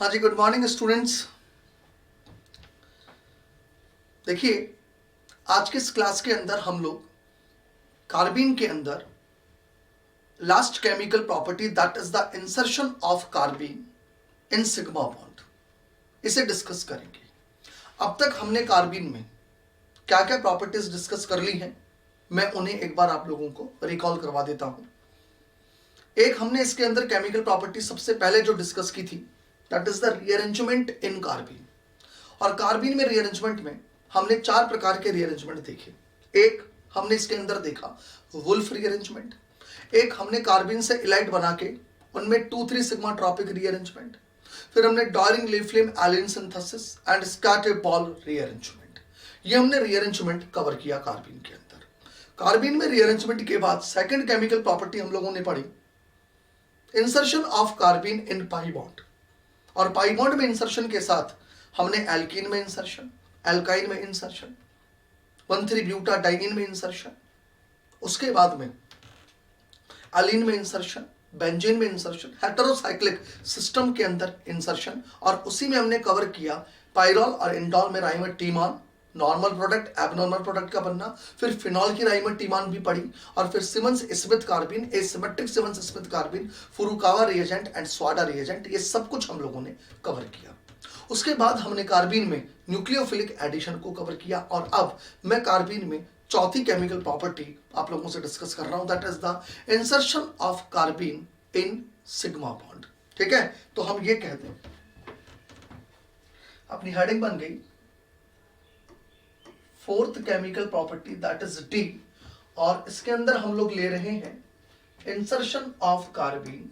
हाँ जी, good morning students. देखिए, आज के इस क्लास के अंदर हम लोग कार्बीन के अंदर last chemical property that is the insertion of carbene in sigma bond, इसे डिस्कस करेंगे। अब तक हमने कार्बीन में क्या क्या प्रॉपर्टीज डिस्कस कर ली हैं, मैं उन्हें एक बार आप लोगों को रिकॉल करवा देता हूं। एक हमने इसके अंदर केमिकल प्रॉपर्टी सबसे पहले जो डिस्कस की थी that is the rearrangement in carbene. और कार्बीन में रीअरेंजमेंट में हमने 4 प्रकार के रीअरेंजमेंट देखे। एक हमने इसके अंदर देखा वुल्फ रीअरेंजमेंट, एक हमने कार्बीन से इलाइट बना के उनमें 2,3 सिग्मा ट्रॉपिक रीअरेंजमेंट, फिर हमने Doering LaFlamme allene synthesis and Skattebol rearrangement. ये हमने रीअरेंजमेंट कवर किया कार्बीन के अंदर। कार्बीन में रीअरेंजमेंट के बाद सेकंड केमिकल प्रॉपर्टी हम लोगों ने पढ़ी insertion of carbene in pi bond. और पाई बॉन्ड में इंसर्शन के साथ हमने एल्कीन में इंसर्शन, एल्काइन में इंसर्शन, 1,3-ब्यूटाडाइनिन में इंसर्शन, उसके बाद में एलीन में इंसर्शन, बेंजीन में इंसर्शन, हेटेरोसाइक्लिक सिस्टम के अंदर इंसर्शन, और उसी में हमने कवर किया पायरॉल और इंडॉल में राइमोटीमान, नॉर्मल प्रोडक्ट एबनॉर्मल प्रोडक्ट का बनना, फिर फिनॉल की राइमोटीमान भी पड़ी, और फिर Simmons Smith carbene, asymmetric Simmons Smith carbene, Furukawa reagent and Sawada reagent, ये सब कुछ हम लोगों ने कवर किया। उसके बाद हमने कार्बीन में न्यूक्लियोफिलिक एडिशन को कवर किया, और अब मैं कार्बीन में चौथी केमिकल प्रॉपर्टी आप लोगों से डिस्कस कर रहा हूं that is the insertion of carbene in sigma bond. ठीक है, तो हम ये कहते हैं, अपनी हेडिंग बन गई fourth chemical property that is D, और इसके अंदर हम लोग ले रहे हैं insertion of carbene,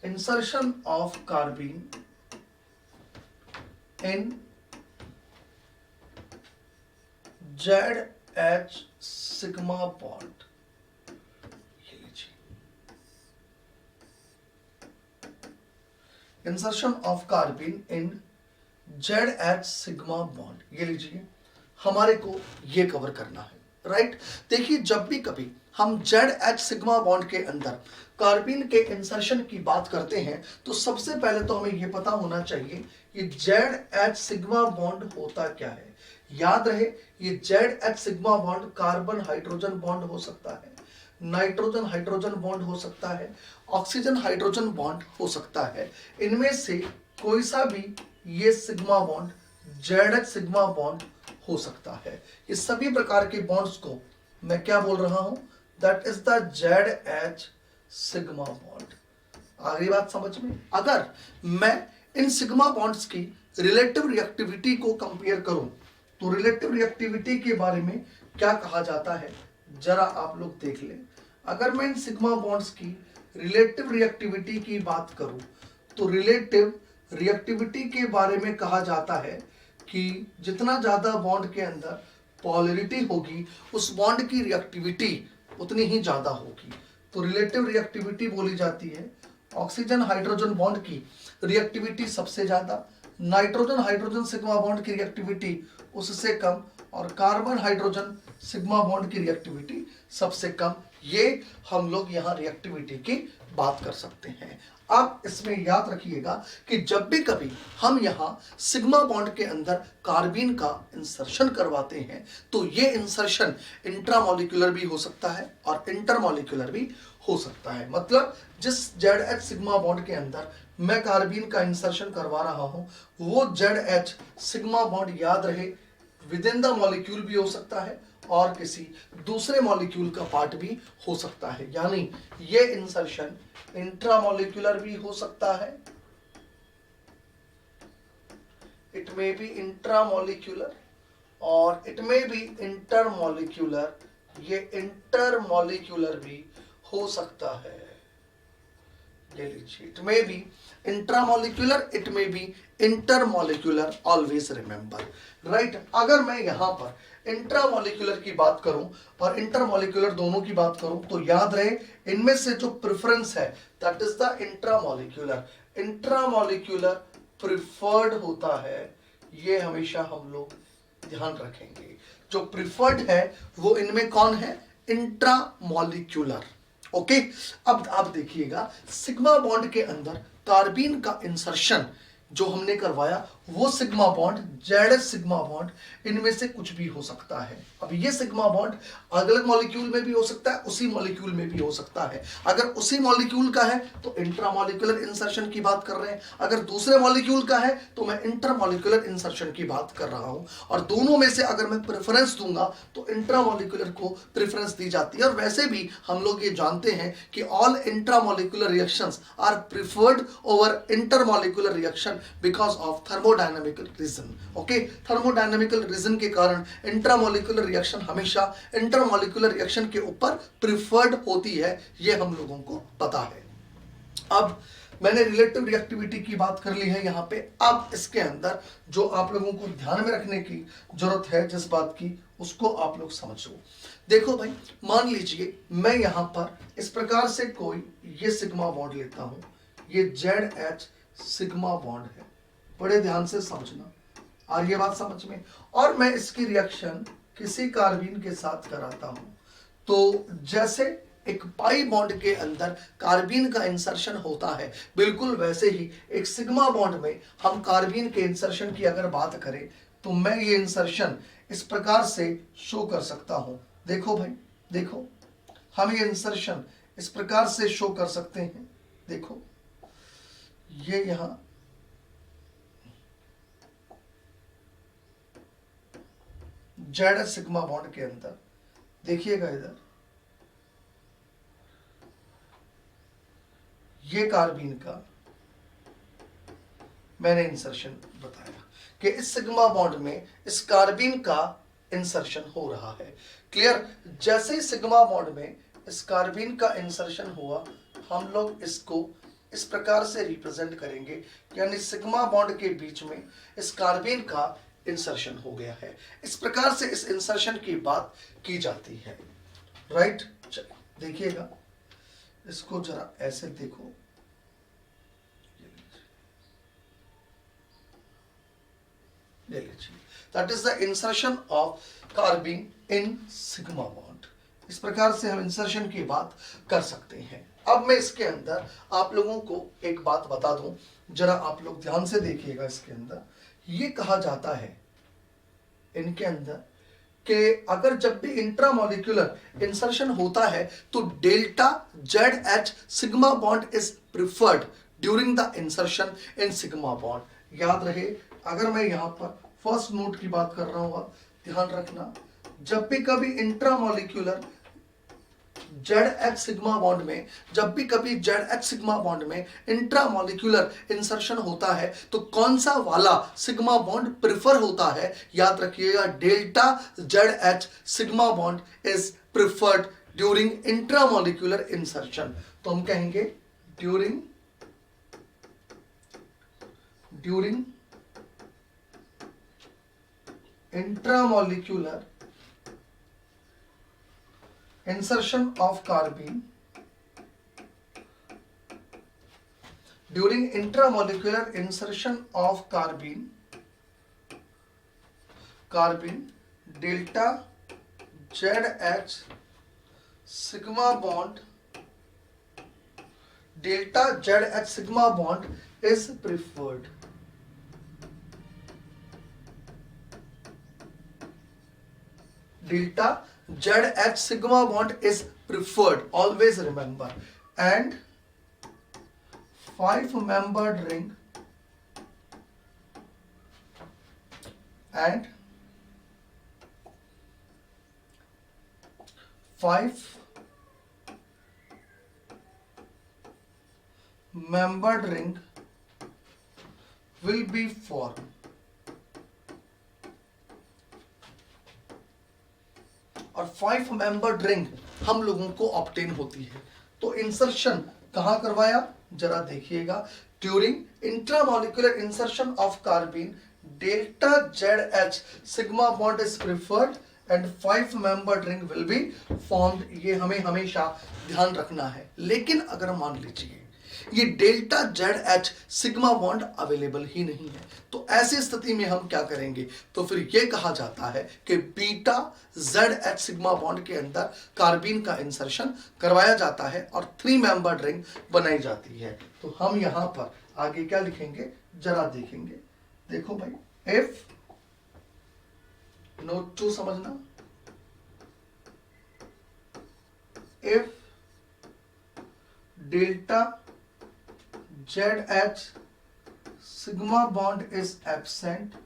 insertion of carbene in ZH sigma bond. ये लीजिए, insertion of carbene in ZH sigma bond. ये लीजिए, हमारे को ये कवर करना है, राइट। देखिए, जब भी कभी हम ZH सिग्मा बॉन्ड के अंदर कार्बीन के इंसर्शन की बात करते हैं तो सबसे पहले तो हमें यह पता होना चाहिए कि ZH सिग्मा बॉन्ड होता क्या है। याद रहे, ये ZH sigma bond carbon hydrogen bond हो सकता है, नाइट्रोजन हाइड्रोजन बॉन्ड हो सकता है, ऑक्सीजन हाइड्रोजन बॉन्ड हो सकता है। इनमें से कोई सा भी ये sigma bond ZH sigma bond हो सकता है। ये सभी प्रकार के बॉन्ड्स को मैं क्या बोल रहा हूं, that is the ZH sigma bond. आखिरी बात समझ में। अगर मैं इन सिग्मा बॉन्ड्स की रिलेटिव रिएक्टिविटी को कंपेयर करूं तो रिलेटिव रिएक्टिविटी के बारे में क्या कहा जाता है, जरा आप लोग देख लें। अगर मैं इन सिग्मा बॉन्ड्स की रिलेटिव रिएक्टिविटी की बात करूं तो रिलेटिव रिएक्टिविटी के बारे में कहा जाता है कि जितना ज्यादा बॉन्ड के अंदर पॉलरिटी होगी उस बॉन्ड की रिएक्टिविटी उतनी ही ज्यादा होगी। तो रिलेटिव रिएक्टिविटी बोली जाती है ऑक्सीजन हाइड्रोजन बॉन्ड की रिएक्टिविटी सबसे ज्यादा, नाइट्रोजन हाइड्रोजन सिग्मा बॉन्ड की रिएक्टिविटी उससे कम, और कार्बन हाइड्रोजन सिग्मा बॉन्ड की रिएक्टिविटी सबसे कम। ये हम लोग यहाँ रिएक्टिविटी की बात कर सकते हैं। अब इसमें याद रखिएगा कि जब भी कभी हम यहाँ सिग्मा बॉन्ड के अंदर कार्बीन का इंसर्शन करवाते हैं तो ये इंसर्शन इंट्रामोलिकुलर भी हो सकता है और इंटरमोलिकुलर भी हो सकता है। मतलब जिस ZH सिग्मा बॉन्ड के अंदर मैं कार्बीन का इंसर्शन करवा रहा हूं वो ZH सिग्मा बॉन्ड, याद रहे, विद इन द मॉलिक्यूल भी हो सकता है और किसी दूसरे मॉलिक्यूल का पार्ट भी हो सकता है। यानी ये इंसर्शन इंट्रामोलिकुलर भी हो सकता है, इट मे बी इंट्रामोलिकुलर, और इट मे बी इंटरमोलिकुलर, ये इंटरमोलिकुलर भी हो सकता है। ले लीजिए, it may be intramolecular, it may be intermolecular, always remember, right. अगर मैं यहां पर इंट्रामोलिकुलर की बात करूं और इंटरमोलिकुलर दोनों की बात करूं तो याद रहे इनमें से जो प्रेफरेंस है that is the intramolecular. Intramolecular preferred होता है, ये हमेशा हम लोग ध्यान रखेंगे। जो प्रिफर्ड है वो इनमें कौन है, इंट्रामोलिकुलर, ओके। अब आप देखिएगा सिग्मा बॉन्ड के अंदर कार्बीन का इंसर्शन जो हमने करवाया वो sigma bond, Z sigma bond, इनमें से कुछ भी हो सकता है। अब ये सिग्मा बॉन्ड अलग अलग मॉलिक्यूल में भी हो सकता है, उसी मॉलिक्यूल में भी हो सकता है। अगर उसी मॉलिक्यूल का है तो इंट्रामॉलिक्यूलर इंसर्शन की बात कर रहे हैं, अगर दूसरे मॉलिक्यूल का है तो मैं इंटरमॉलिक्यूलर इंसर्शन की बात कर रहा हूं। और दोनों में से अगर मैं प्रेफरेंस दूंगा तो इंट्रामॉलिक्यूलर को प्रेफरेंस दी जाती है। और वैसे भी हम लोग ये जानते हैं कि all intramolecular reactions are preferred over intermolecular reaction because of thermodynamical reason. Okay, thermodynamical reason के कारण इंट्रामॉलिक्यूलर रिएक्शन हमेशा इंटरमॉलिक्यूलर रिएक्शन के ऊपर प्रिफर्ड होती है, ये हम लोगों को पता है। अब मैंने रिलेटिव रिएक्टिविटी की बात कर ली है यहाँ पे। अब इसके अंदर जो आप लोगों को ध्यान में रखने की जरूरत है जिस बात की, उसको आप लोग समझो। देखो भाई, मान लीजिए मैं यहाँ पर इस प्रकार से कोई ये सिग्मा बॉन्ड लेता हूं, ये जेड एच सिग्मा बॉन्ड है, बड़े ध्यान से समझना, और ये बात समझ में, और मैं इसकी रिएक्शन किसी कार्बीन के साथ कराता हूं, तो जैसे एक पाई बॉन्ड के अंदर कार्बीन का इंसर्शन होता है, बिल्कुल वैसे ही एक सिग्मा बॉन्ड में हम कार्बीन के इंसर्शन की अगर बात करें तो मैं ये इंसर्शन इस प्रकार से शो कर सकता हूं। देखो भाई, देखो, हम ये इंसर्शन इस प्रकार से शो कर सकते हैं। देखो, ये यहां जेड सिग्मा बॉन्ड के अंदर देखिएगा, इधर ये कार्बीन का मैंने इंसर्शन बताया कि इस सिग्मा बॉन्ड में इस कार्बीन का इंसर्शन हो रहा है। क्लियर? जैसे ही सिग्मा बॉन्ड में इस कार्बीन का इंसर्शन हुआ, हम लोग इसको इस प्रकार से रिप्रेजेंट करेंगे, यानी सिग्मा बॉन्ड के बीच में इस कार्बीन का इंसर्शन हो गया है। इस प्रकार से इस इंसर्शन की बात की जाती है। राइट? चलिए देखिएगा, इसको जरा ऐसे देखो, ले लीजिए, that is the insertion of carbene in sigma bond. इस प्रकार से हम इंसर्शन की बात कर सकते हैं। अब मैं इसके अंदर आप लोगों को एक बात बता दूं, जरा आप लोग ध्यान से देखिएगा। इसके अंदर ये कहा जाता है इनके अंदर कि अगर जब भी इंट्रामॉलिक्यूलर इंसर्शन होता है तो delta Z H sigma bond is preferred during the insertion in sigma bond. याद रहे, अगर मैं यहाँ पर फर्स्ट नोट की बात कर रहा हूँ, ध्यान रखना, जब भी कभी intramolecular Z H sigma bond में, जब भी कभी जेड एच सिग्मा बॉन्ड में इंट्रामॉलिक्यूलर इंसर्शन होता है तो कौन सा वाला सिग्मा बॉन्ड प्रिफर होता है? याद रखिएगा, delta Z H sigma bond is preferred during intramolecular insertion. तो हम कहेंगे during intramolecular insertion of carbene, during intramolecular insertion of carbene delta ZH sigma bond is preferred. Delta ZH sigma bond is preferred, always remember, and 5-membered ring and 5-membered ring will be formed. और 5-membered ring हम लोगों को obtain होती है। तो insertion कहां करवाया, जरा देखिएगा, during intramolecular insertion of carbene delta Z H sigma bond is preferred and 5-membered ring will be formed. ये हमें हमेशा ध्यान रखना है। लेकिन अगर मान लीजिए ये delta Z H sigma bond available ही नहीं है। तो ऐसी स्थिति में हम क्या करेंगे, तो फिर ये कहा जाता है कि beta Z H sigma bond के अंदर कार्बीन का इंसर्शन करवाया जाता है और 3 मेंबर्ड रिंग बनाई जाती है। तो हम यहां पर आगे क्या लिखेंगे जरा देखेंगे। देखो भाई, इफ नोट 2 समझना, if delta ZH sigma bond is absent,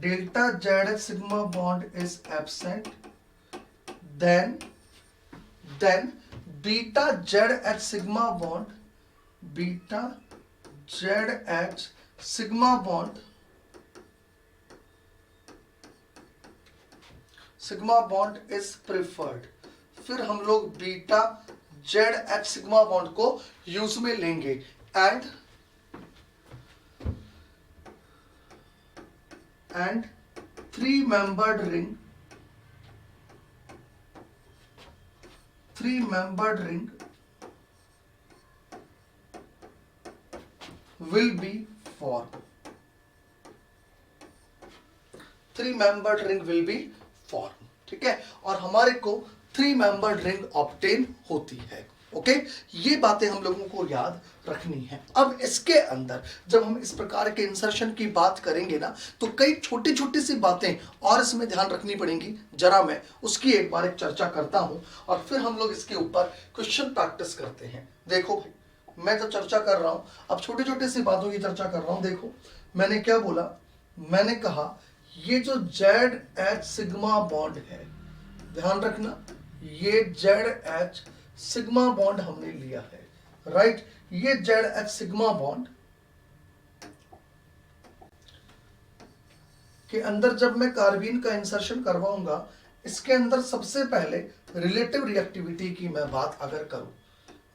delta ZH sigma bond is absent, then beta ZH sigma bond, beta ZH sigma bond is preferred। फिर हम लोग beta Z H sigma bond को use में लेंगे and 3 membered ring will B form. 3 membered ring will B form, ठीक है। और हमारे को 3 मेंबर्ड रिंग ऑब्टेन होती है। ओके, ये बातें हम लोगों को याद रखनी है। अब इसके अंदर जब हम इस प्रकार के इंसर्शन की बात करेंगे ना, तो कई छोटी छोटी सी बातें और इसमें ध्यान रखनी पड़ेंगी। जरा मैं उसकी एक बार एक चर्चा करता हूं और फिर हम लोग इसके ऊपर क्वेश्चन प्रैक्टिस करते हैं। देखो भाई, मैं जब चर्चा कर रहा हूं, अब छोटी छोटी सी बातों की चर्चा कर रहा हूं। देखो मैंने क्या बोला, मैंने कहा ये जो जेड एच सिग्मा बॉन्ड है, ध्यान रखना, ये जेड एच सिग्मा बॉन्ड हमने लिया है, राइट। ये जेड एच सिग्मा बॉन्ड के अंदर जब मैं कार्बीन का इंसर्शन करवाऊंगा, इसके अंदर सबसे पहले रिलेटिव रिएक्टिविटी की मैं बात अगर करूं,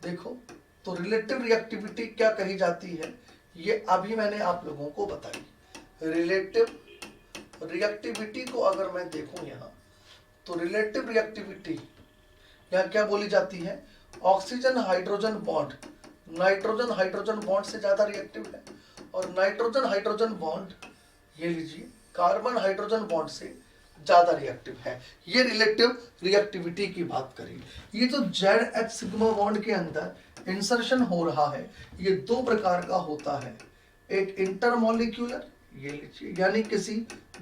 देखो तो रिलेटिव रिएक्टिविटी क्या कही जाती है, ये अभी मैंने आप लोगों को बताई। रिलेटिव रिएक्टिविटी को अगर मैं देखूं यहां, तो रिलेटिव रिएक्टिविटी यहाँ क्या बोली जाती है, oxygen hydrogen bond nitrogen hydrogen bond से ज्यादा रिएक्टिव है, और नाइट्रोजन हाइड्रोजन बॉन्ड ये लीजिए कार्बन हाइड्रोजन बॉन्ड से ज्यादा रिएक्टिव है। ये रिलेटिव रिएक्टिविटी की बात करें। ये जो जेड एच सिग्मा बॉन्ड के अंदर इंसर्शन हो रहा है, ये 2 प्रकार का होता है। एक इंटरमॉलिक्यूलर, ये लीजिए यानी किसी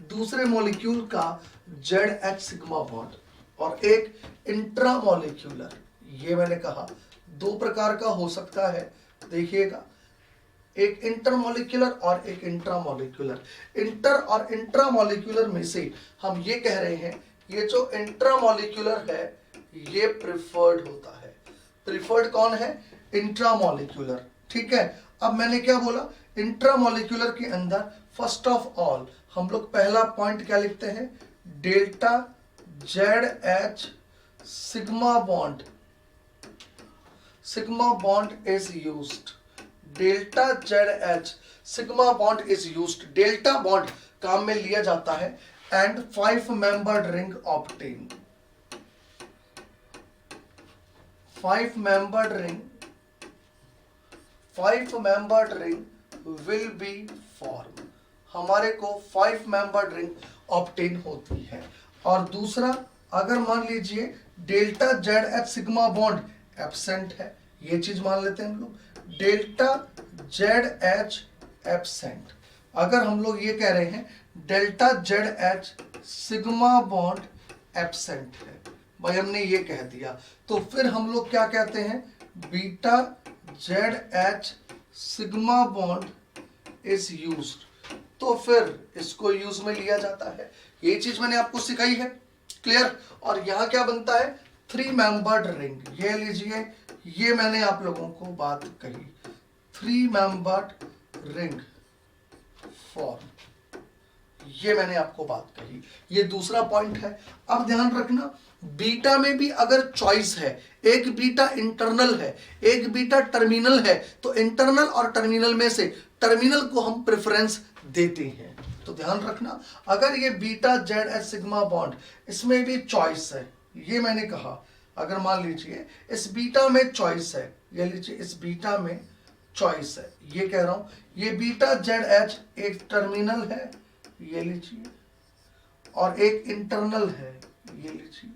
दूसरे मॉलिक्यूल का जेड एच सिग्मा बॉन्ड, और एक इंट्रामॉलिक्यूलर। ये मैंने कहा 2 प्रकार का हो सकता है। देखिएगा, एक इंटरमॉलिक्यूलर और एक इंट्रामॉलिक्यूलर। इंटर और इंट्रामॉलिक्यूलर में से हम ये कह रहे हैं, ये जो इंट्रामॉलिक्यूलर है ये प्रिफर्ड होता है। प्रिफर्ड कौन है, इंट्रामॉलिक्यूलर, ठीक है। अब मैंने क्या बोला, इंट्रामॉलिक्यूलर के अंदर फर्स्ट ऑफ ऑल हम लोग पहला पॉइंट क्या लिखते हैं, delta Z H sigma bond is used. Delta Z H sigma bond is used, delta bond काम में लिया जाता है and 5 membered ring obtain. 5 membered ring will B form. हमारे को 5 मेंबर्ड रिंग ऑब्टेन होती है। और दूसरा, अगर मान लीजिए delta Z H sigma bond absent है, ये चीज मान लेते हैं हम लोग, डेल्टा जेड एच एब्सेंट। अगर हम लोग ये कह रहे हैं delta Z H sigma bond absent है, भाई हमने ये कह दिया, तो फिर हम लोग क्या कहते हैं, beta Z H sigma bond is used. तो फिर इसको यूज में लिया जाता है। ये चीज मैंने आपको सिखाई है, क्लियर। और यहां क्या बनता है, 3 मेंबर्ड रिंग। ये लीजिए, ये मैंने आप लोगों को बात कही, 3 मेंबर्ड रिंग फॉर्म, ये मैंने आपको बात कही। ये दूसरा पॉइंट है। अब ध्यान रखना, बीटा में भी अगर चॉइस है, एक बीटा इंटरनल है, एक बीटा टर्मिनल है, तो इंटरनल और टर्मिनल में से टर्मिनल को हम प्रेफरेंस देते हैं। तो ध्यान रखना, अगर ये beta Z H sigma bond, इसमें भी चॉइस है, ये मैंने कहा, अगर मान लीजिए इस बीटा में चॉइस है, ये लीजिए इस बीटा में चॉइस है, ये कह रहा हूं ये बीटा जेड एच एक टर्मिनल है, ये लीजिए, और एक इंटरनल है, ये लीजिए,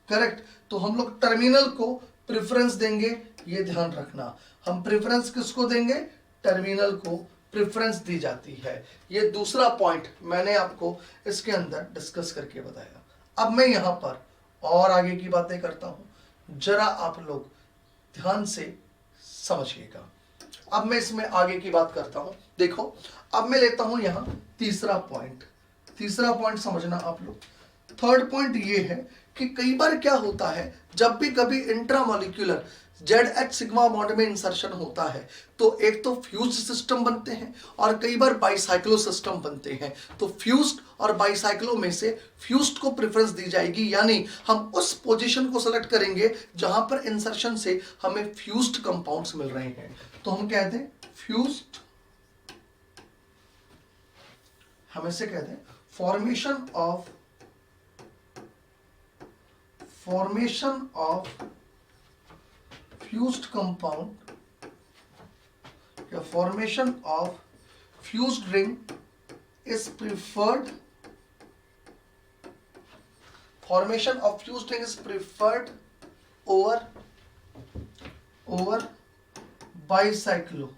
करेक्ट। तो हम लोग टर्मिनल को प्रेफरेंस देंगे, ये ध्यान रखना, हम प्रेफरेंस किसको देंगे, टर्मिनल को प्रेफरेंस दी जाती है। ये दूसरा पॉइंट मैंने आपको इसके अंदर डिस्कस करके बताया। अब मैं यहां पर और आगे की बातें करता हूं, जरा आप लोग ध्यान से समझिएगा। अब मैं इसमें आगे की बात करता हूं। देखो अब मैं लेता हूं यहां तीसरा पॉइंट समझना आप लोग। थर्ड पॉइंट ये है कि कई बार क्या होता है, जब भी कभी intramolecular Z H sigma bond में इंसर्शन होता है तो एक तो फ्यूज सिस्टम बनते हैं और कई बार बाइसाइक्लो सिस्टम बनते हैं। तो फ्यूज्ड और बाइसाइक्लो में से फ्यूज्ड को प्रेफरेंस दी जाएगी, यानी हम उस पोजीशन को सेलेक्ट करेंगे जहां पर इंसर्शन से हमें फ्यूज्ड कंपाउंड्स मिल रहे हैं। तो हम कहते हैं फ्यूज्ड, हम इसे कहते हैं फॉर्मेशन ऑफ fused compound या formation of fused ring is preferred, formation of fused ring is preferred over bicyclo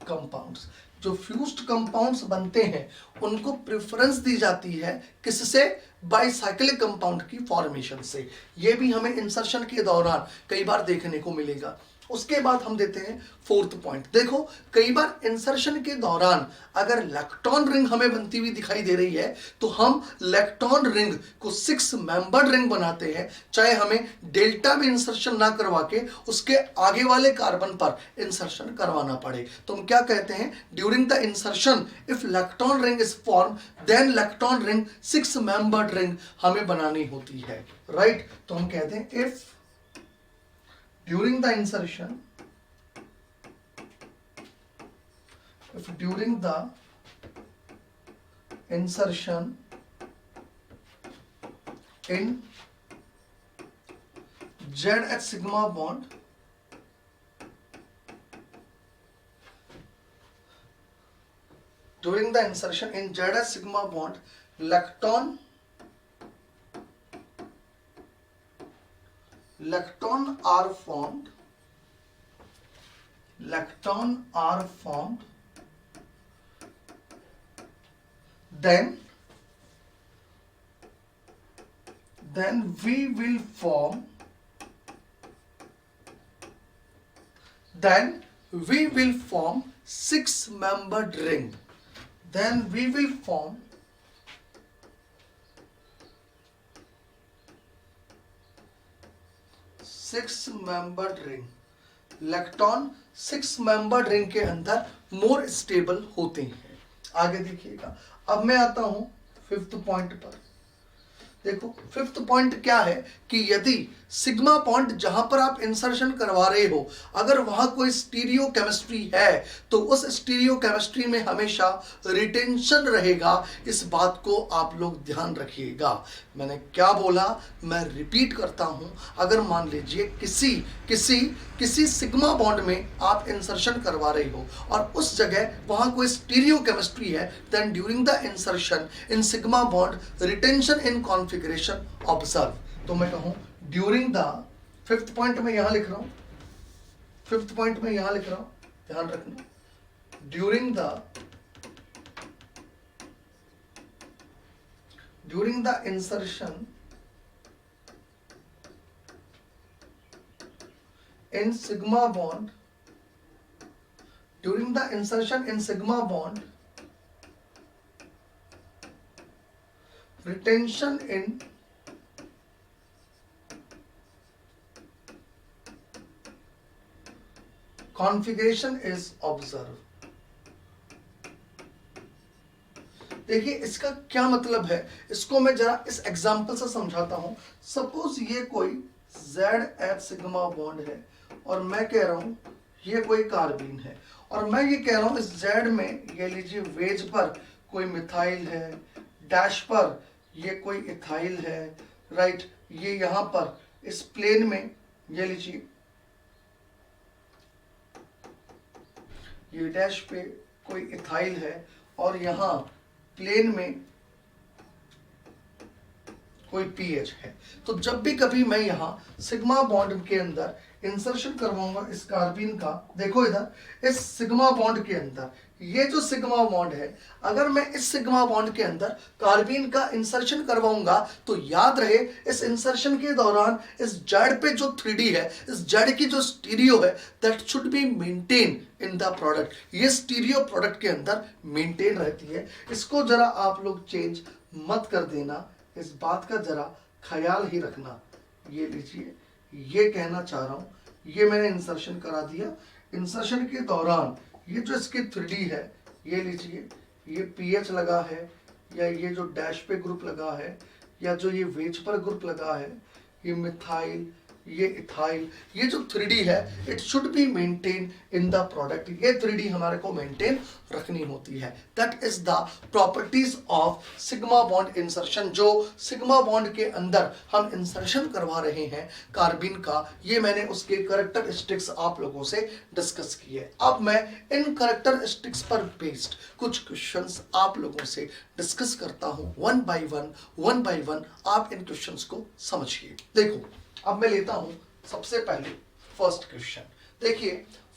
compounds. जो फ्यूज्ड कंपाउंड्स बनते हैं उनको प्रेफरेंस दी जाती है, किससे, बाइसाइक्लिक कंपाउंड की फॉर्मेशन से। ये भी हमें इंसर्शन के दौरान कई बार देखने को मिलेगा। उसके बाद हम देते हैं फोर्थ पॉइंट। देखो कई बार इंसर्शन के दौरान अगर इलेक्ट्रॉन रिंग हमें बनती हुई दिखाई दे रही है तो हम इलेक्ट्रॉन रिंग को 6 मेंबर्ड रिंग बनाते हैं, चाहे हमें डेल्टा में इंसर्शन ना करवा के उसके आगे वाले कार्बन पर इंसर्शन करवाना पड़े। तो हम क्या कहते हैं, during the insertion if electron ring is form then electron ring 6 membered ring हमें बनानी होती है, राइट। तो हम कहते हैं if during the insertion in ZH sigma bond during the insertion in ZH sigma bond electron are formed, then we will form 6 membered ring. Then we will form 6 membered ring. Electron 6 membered ring के अंदर more stable होते हैं। आगे देखिएगा, अब मैं आता हूं फिफ्थ पॉइंट पर। देखो फिफ्थ पॉइंट क्या है कि यदि सिग्मा बॉन्ड जहां पर आप इंसर्शन करवा रहे हो अगर वहां कोई स्टीरियो केमिस्ट्री है तो उस स्टीरियो केमिस्ट्री में हमेशा रिटेंशन रहेगा। इस बात को आप लोग ध्यान रखिएगा। मैंने क्या बोला, मैं रिपीट करता हूं। अगर मान लीजिए किसी सिग्मा बॉन्ड में आप इंसर्शन करवा रहे हो और उस जगह वहां कोई स्टीरियो केमिस्ट्री है, then during the insertion in sigma bond retention in configuration observe. तो मैं कहूं ड्यूरिंग द, फिफ्थ पॉइंट में यहां लिख रहा हूं, ध्यान रखना, during the insertion in sigma bond, during the insertion in sigma bond, retention in configuration is observed। देखिए इसका क्या मतलब है, इसको मैं जरा इस एग्जांपल से समझाता हूं। सपोज ये कोई ZH सिग्मा बॉन्ड है और मैं कह रहा हूं ये कोई कार्बीन है और मैं ये कह रहा हूं इस Z में ये लीजिए वेज पर कोई मिथाइल है, डैश पर ये कोई इथाइल है, राइट, ये यहां पर इस प्लेन में ये लीजिए, ये डैश पे कोई इथाइल है और यहां प्लेन में कोई पीएच है। तो जब भी कभी मैं यहां सिग्मा बॉन्ड के अंदर इंसर्शन करवाऊंगा इस कार्बिन का, देखो इधर इस सिग्मा बॉन्ड के अंदर ये जो सिग्मा बॉन्ड है, अगर मैं इस सिग्मा बॉन्ड के अंदर कार्बिन का इंसर्शन करवाऊंगा तो याद रहे इस इंसर्शन के दौरान इस जेड पे जो 3D है, इस जेड की जो स्टीरियो है, that should be maintain in the product. ये स्टीरियो प्रोडक्ट के अंदर मेंटेन रहती है। इसको जरा आप लोग चेंज मत कर देना, इस बात का जरा ख्याल ही रखना। ये लीजिए, ये कहना चाह रहा हूं, ये मैंने इंसर्शन करा दिया। इंसर्शन के दौरान ये जो इसकी 3D है, ये लीजिए, ये पीएच लगा है या ये जो डैश पे ग्रुप लगा है या जो ये वेज पर ग्रुप लगा है, ये मिथाइल, ये इथाइल, ये जो 3D है it should be maintain in the product. ये 3D हमारे को मेंटेन रखनी होती है। That is the properties of sigma bond insertion. जो सिग्मा बॉन्ड के अंदर हम इंसर्शन करवा रहे हैं कार्बिन का, ये मैंने उसके कैरेक्टरिस्टिक्स आप लोगों से डिस्कस किए। अब मैं इन कैरेक्टरिस्टिक्स पर बेस्ड कुछ क्वेश्चंस आप लोगों से डिस्कस करता हूं वन बाय वन आप इन क्वेश्चंस को समझिए। देखो, अब मैं लेता हूं सबसे पहले फर्स्ट क्वेश्चन। देखिए,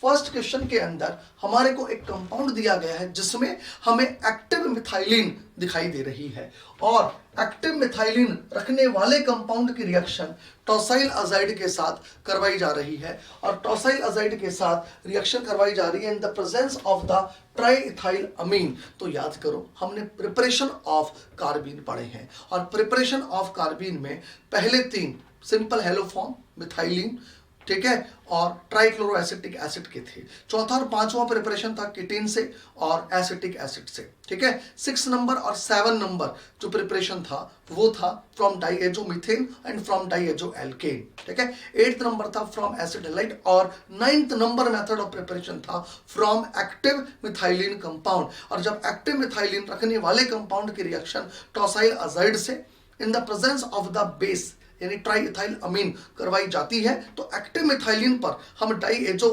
फर्स्ट क्वेश्चन के अंदर हमारे को एक कंपाउंड दिया गया है जिसमें हमें एक्टिव मिथाइलिन दिखाई दे रही है और एक्टिव मिथाइलिन रखने वाले कंपाउंड की रिएक्शन टॉसाइल अजाइड के साथ करवाई जा रही है और टॉसाइल अजाइड के साथ रिएक्शन करवाई जा रही है in the presence of the triethyl amine. तो याद करो, हमने प्रिपरेशन ऑफ कार्बिन पढ़े हैं और प्रिपरेशन ऑफ कार्बिन में पहले 3 सिंपल हेलो फॉर्म मिथाइलिन, ठीक है, और ट्राइक्लोरोएसिटिक एसिड के थे। चौथा और पांचवा प्रिपरेशन था किटीन से और एसिटिक एसिड से, ठीक है। 6 नंबर और 7 नंबर जो प्रिपरेशन था वो था फ्रॉम डाइएजोमीथेन एंड फ्रॉम डाइएजोएल्केन, ठीक है। 8th नंबर था फ्रॉम एसिड हैलाइड और 9th number method of preparation था फ्रॉम एक्टिव मिथाइलिन कंपाउंड। और जब एक्टिव मिथाइलिन रखने वाले कंपाउंड की रिएक्शन टॉसाइल अजाइड से इन the presence of the base यानी ट्राईइथाइल अमीन करवाई जाती है तो एक्टिव मिथाइलिन पर हम डाइएजो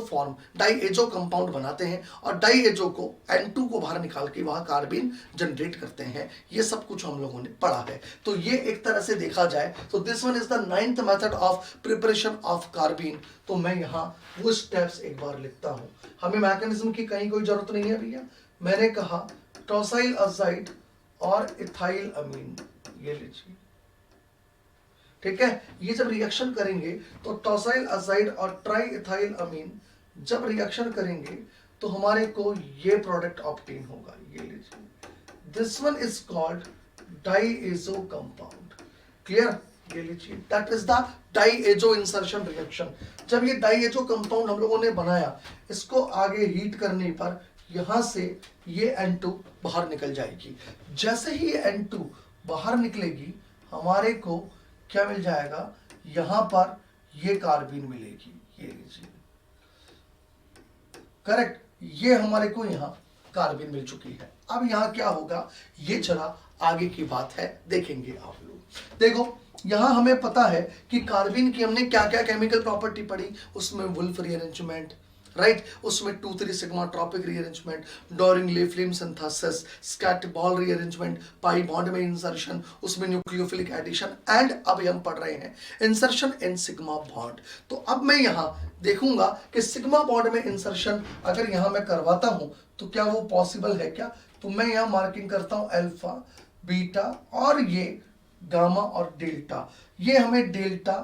कंपाउंड बनाते हैं और डाइएजो को N2 को बाहर निकाल के वहां कार्बिन जनरेट करते हैं। ये सब कुछ हम लोगों ने पढ़ा है। तो ये एक तरह से देखा जाए तो this one is the 9th method of preparation of carbene. तो मैं यहाँ वो स्टेप्स एक बार लिखता हूँ। हमें मैकेनिज्म की कहीं कोई जरूरत नहीं है भैया। मैंने कहा टॉसाइल अजाइड और इथाइल अमीन, ये लीजिए, ठीक है। ये जब रिएक्शन करेंगे तो टॉसाइल अजाइड और ट्राईइथाइल अमीन जब रिएक्शन करेंगे तो हमारे को ये प्रोडक्ट ऑब्टेन होगा। ये लीजिए, this one is called diazo compound. Clear? ये लीजिए, that is the diazo insertion reaction. जब ये डाइएजो कंपाउंड हम लोगों ने बनाया, इसको आगे हीट करने पर यहां से ये N2 बाहर निकल जाएगी। जैसे ही ये N2 बाहर निकलेगी हमारे को क्या मिल जाएगा, यहां पर ये कार्बिन मिलेगी। ये लीजिए, करेक्ट, ये हमारे को यहां कार्बिन मिल चुकी है। अब यहां क्या होगा ये जरा आगे की बात है, देखेंगे आप लोग। देखो, यहां हमें पता है कि कार्बिन की हमने क्या क्या केमिकल प्रॉपर्टी पढ़ी, उसमें वुल्फ रीअरेंजमेंट, राइट, उसमें 2,3 sigma tropic rearrangement, Doering LaFlamme synthesis, Skattebol rearrangement, pi bond में इंसर्शन, उसमें न्यूक्लियोफिलिक एडिशन एंड अब हम पढ़ रहे हैं इंसर्शन इन सिग्मा बॉन्ड। तो अब मैं यहां देखूंगा कि सिग्मा बॉन्ड में इंसर्शन अगर यहां मैं करवाता हूं तो क्या वो पॉसिबल है क्या। तो मैं यहां मार्किंग करता हूं अल्फा, बीटा और ये गामा और डेल्टा। ये हमें डेल्टा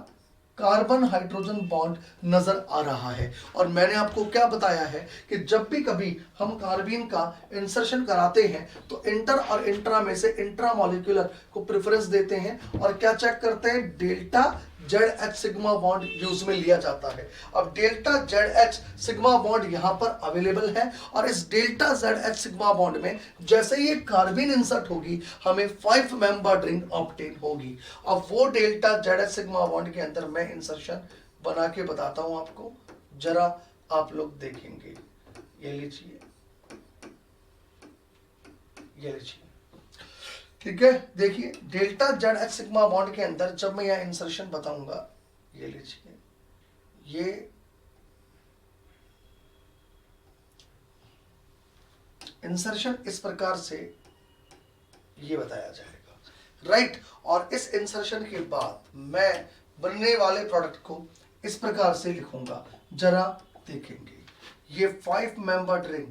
कार्बन हाइड्रोजन बॉन्ड नजर आ रहा है। और मैंने आपको क्या बताया है कि जब भी कभी हम कार्बिन का इंसर्शन कराते हैं तो इंटर और इंट्रा में से इंट्रा मॉलिक्यूलर को प्रेफरेंस देते हैं और क्या चेक करते हैं, delta ZH sigma bond use में लिया जाता है। अब डेल्टा ZH सिग्मा बॉन्ड यहां पर अवेलेबल है और इस डेल्टा ZH सिग्मा बॉन्ड में जैसे ही कार्बिन इंसर्ट होगी हमें 5 मेंबर रिंग ऑब्टेन होगी। अब वो डेल्टा ZH सिग्मा बॉन्ड के अंदर मैं इंसर्शन बना के बताता हूं आपको, जरा आप लोग देखेंगे। ये लीजिए, ये लीजिए, ठीक है, देखिए delta Z H sigma bond के अंदर जब मैं यहाँ इंसर्शन बताऊंगा, ये लीजिए, ये इंसर्शन इस प्रकार से ये बताया जाएगा, राइट। और इस इंसर्शन के बाद मैं बनने वाले प्रोडक्ट को इस प्रकार से लिखूंगा, जरा देखेंगे। ये 5 मेंबर्ड रिंग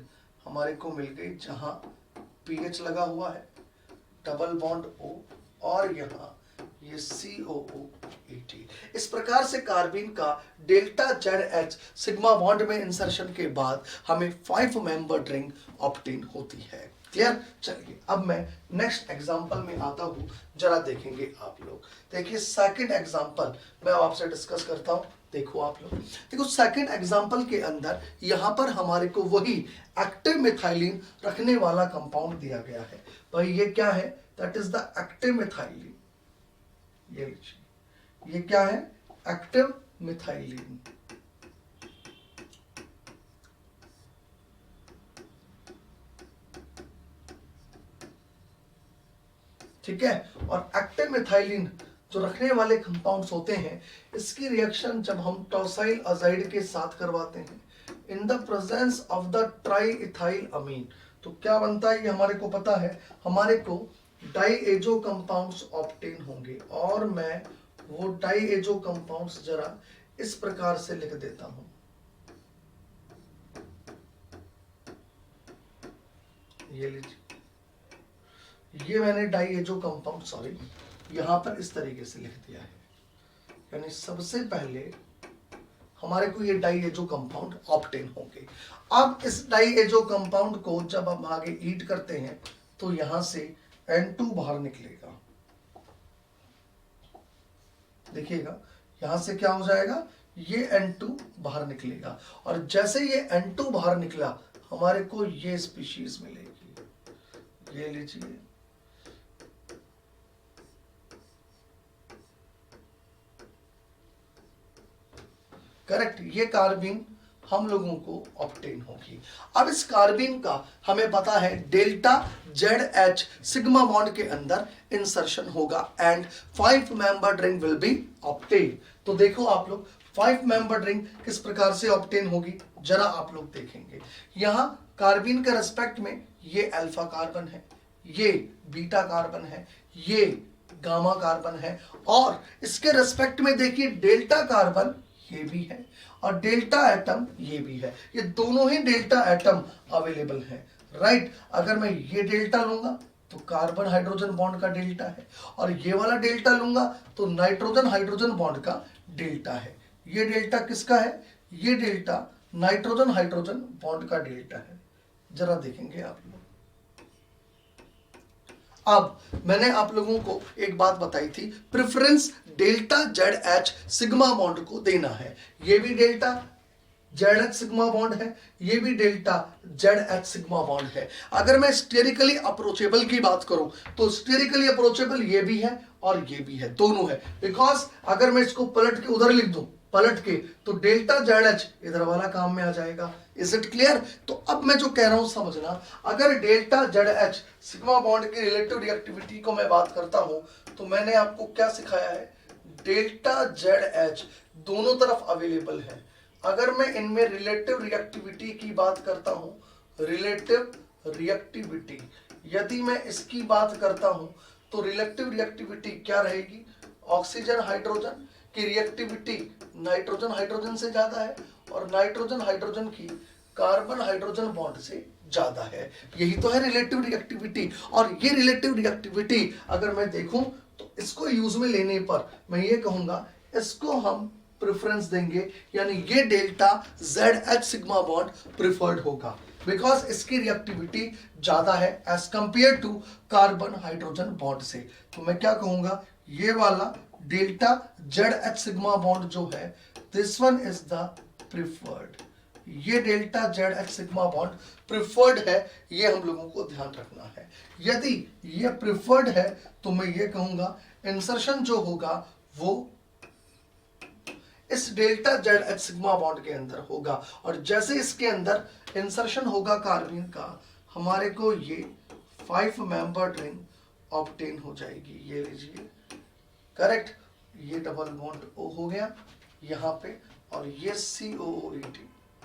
हमारे को मिल गई, जहां पीएच लगा हुआ है, डबल बॉन्ड O, और यहाँ ये COO-80। इस प्रकार से कार्बिन का delta Z H sigma bond में इंसर्शन के बाद हमें 5 मेंबर्ड रिंग ऑब्टेन होती है। क्लियर? चलिए अब मैं नेक्स्ट एग्जांपल में आता हूं, जरा देखेंगे आप लोग। देखिए सेकंड एग्जांपल मैं अब आपसे डिस्कस करता हूं। देखो आप लोग, देखो सेकंड एग्जांपल के अंदर यहां पर हमारे को वही एक्टिव मिथाइलिन रखने वाला कंपाउंड दिया गया है। भाई ये क्या है? That is the active methylene. ये लीजिए, ये क्या है? Active methylene. ठीक है, और एक्टिव मिथाइलिन जो रखने वाले कंपाउंड्स होते हैं, इसकी रिएक्शन जब हम टॉसाइल अजाइड के साथ करवाते हैं in the presence of the triethyl amine, तो क्या बनता है? ये हमारे को पता है, हमारे को डाईएजो कंपाउंड्स ऑब्टेन होंगे। और मैं वो डाईएजो कंपाउंड्स जरा इस प्रकार से लिख देता हूं। ये लीजिए, ये मैंने डाईएजो कंपाउंड, सॉरी, यहां पर इस तरीके से लिख दिया है। यानी सबसे पहले हमारे को ये डाईएजो कंपाउंड ऑब्टेन होंगे। अब इस डाईएजो कंपाउंड को जब हम आगे ईट करते हैं तो यहां से N2 बाहर निकलेगा। देखिएगा, यहां से क्या हो जाएगा? ये N2 बाहर निकलेगा, और जैसे ये N2 बाहर निकला हमारे को ये स्पीशीज मिलेगी। ये लीजिए, करेक्ट, ये कार्बिन हम लोगों को ऑब्टेन होगी। अब इस कार्बिन का हमें पता है delta Z H sigma bond के अंदर इंसर्शन होगा and 5 membered ring will be obtain. तो देखो आप लोग, 5 मेंबर्ड रिंग किस प्रकार से ऑब्टेन होगी, जरा आप लोग देखेंगे। यहां कार्बिन के रेस्पेक्ट में ये अल्फा कार्बन है, ये बीटा कार्बन है, ये गामा कार्बन है, और इसके रेस्पेक्ट में देखिए डेल्टा कार्बन ये भी है और डेल्टा एटम ये भी है। ये दोनों ही डेल्टा एटम अवेलेबल है, राइट। अगर मैं ये डेल्टा लूंगा तो कार्बन हाइड्रोजन बॉन्ड का डेल्टा है, और ये वाला डेल्टा लूंगा तो नाइट्रोजन हाइड्रोजन बॉन्ड का डेल्टा है। ये डेल्टा किसका है? ये डेल्टा नाइट्रोजन हाइड्रोजन बॉन्ड का डेल्टा है। जरा देखेंगे आप लोग। अब मैंने आप लोगों को एक बात बताई थी, preference delta Z H sigma bond को देना है। ये भी delta Z H sigma bond है, ये भी delta Z H sigma bond है। अगर मैं स्टेरिकली अप्रोचेबल की बात करूं तो स्टेरिकली अप्रोचेबल ये भी है और ये भी है, दोनों है। बिकॉज अगर मैं इसको पलट के उधर लिख दूं, पलट के, तो डेल्टा जेड एच इधर वाला काम में आ जाएगा। Is it clear? तो अब मैं जो कह रहा हूं समझना, अगर delta Z H sigma bond की रिलेटिव रिएक्टिविटी को मैं बात करता हूं तो मैंने आपको क्या सिखाया है? डेल्टा जेड एच दोनों तरफ अवेलेबल है। अगर मैं इनमें रिलेटिव रिएक्टिविटी की बात करता हूं, रिलेटिव रिएक्टिविटी, यदि मैं इसकी बात करता हूं तो रिलेटिव रिएक्टिविटी क्या रहेगी? ऑक्सीजन हाइड्रोजन की रिएक्टिविटी नाइट्रोजन हाइड्रोजन से ज्यादा है और नाइट्रोजन हाइड्रोजन की कार्बन हाइड्रोजन बॉन्ड से ज्यादा है। यही तो है रिलेटिव रिएक्टिविटी। और ये रिलेटिव रिएक्टिविटी अगर मैं देखूं तो इसको यूज में लेने पर मैं ये कहूंगा, इसको हम प्रेफरेंस देंगे, यानी ये delta Z H sigma bond preferred होगा बिकॉज इसकी रिएक्टिविटी ज्यादा है as compare to carbon hydrogen bond से। तो मैं क्या कहूंगा, ये वाला delta Z H sigma bond जो है, this one is the preferred. ये delta Z H sigma bond preferred है, ये हम लोगों को ध्यान रखना है। यदि ये प्रिफर्ड है तो मैं ये कहूंगा इंसर्शन जो होगा वो इस delta Z H sigma bond के अंदर होगा, और जैसे इसके अंदर इंसर्शन होगा कार्बिन का, हमारे को ये 5 मेंबर्ड रिंग ऑब्टेन हो जाएगी। ये लीजिए, करेक्ट। ये डबल बॉन्ड O हो गया यहाँ पे, और ये COOH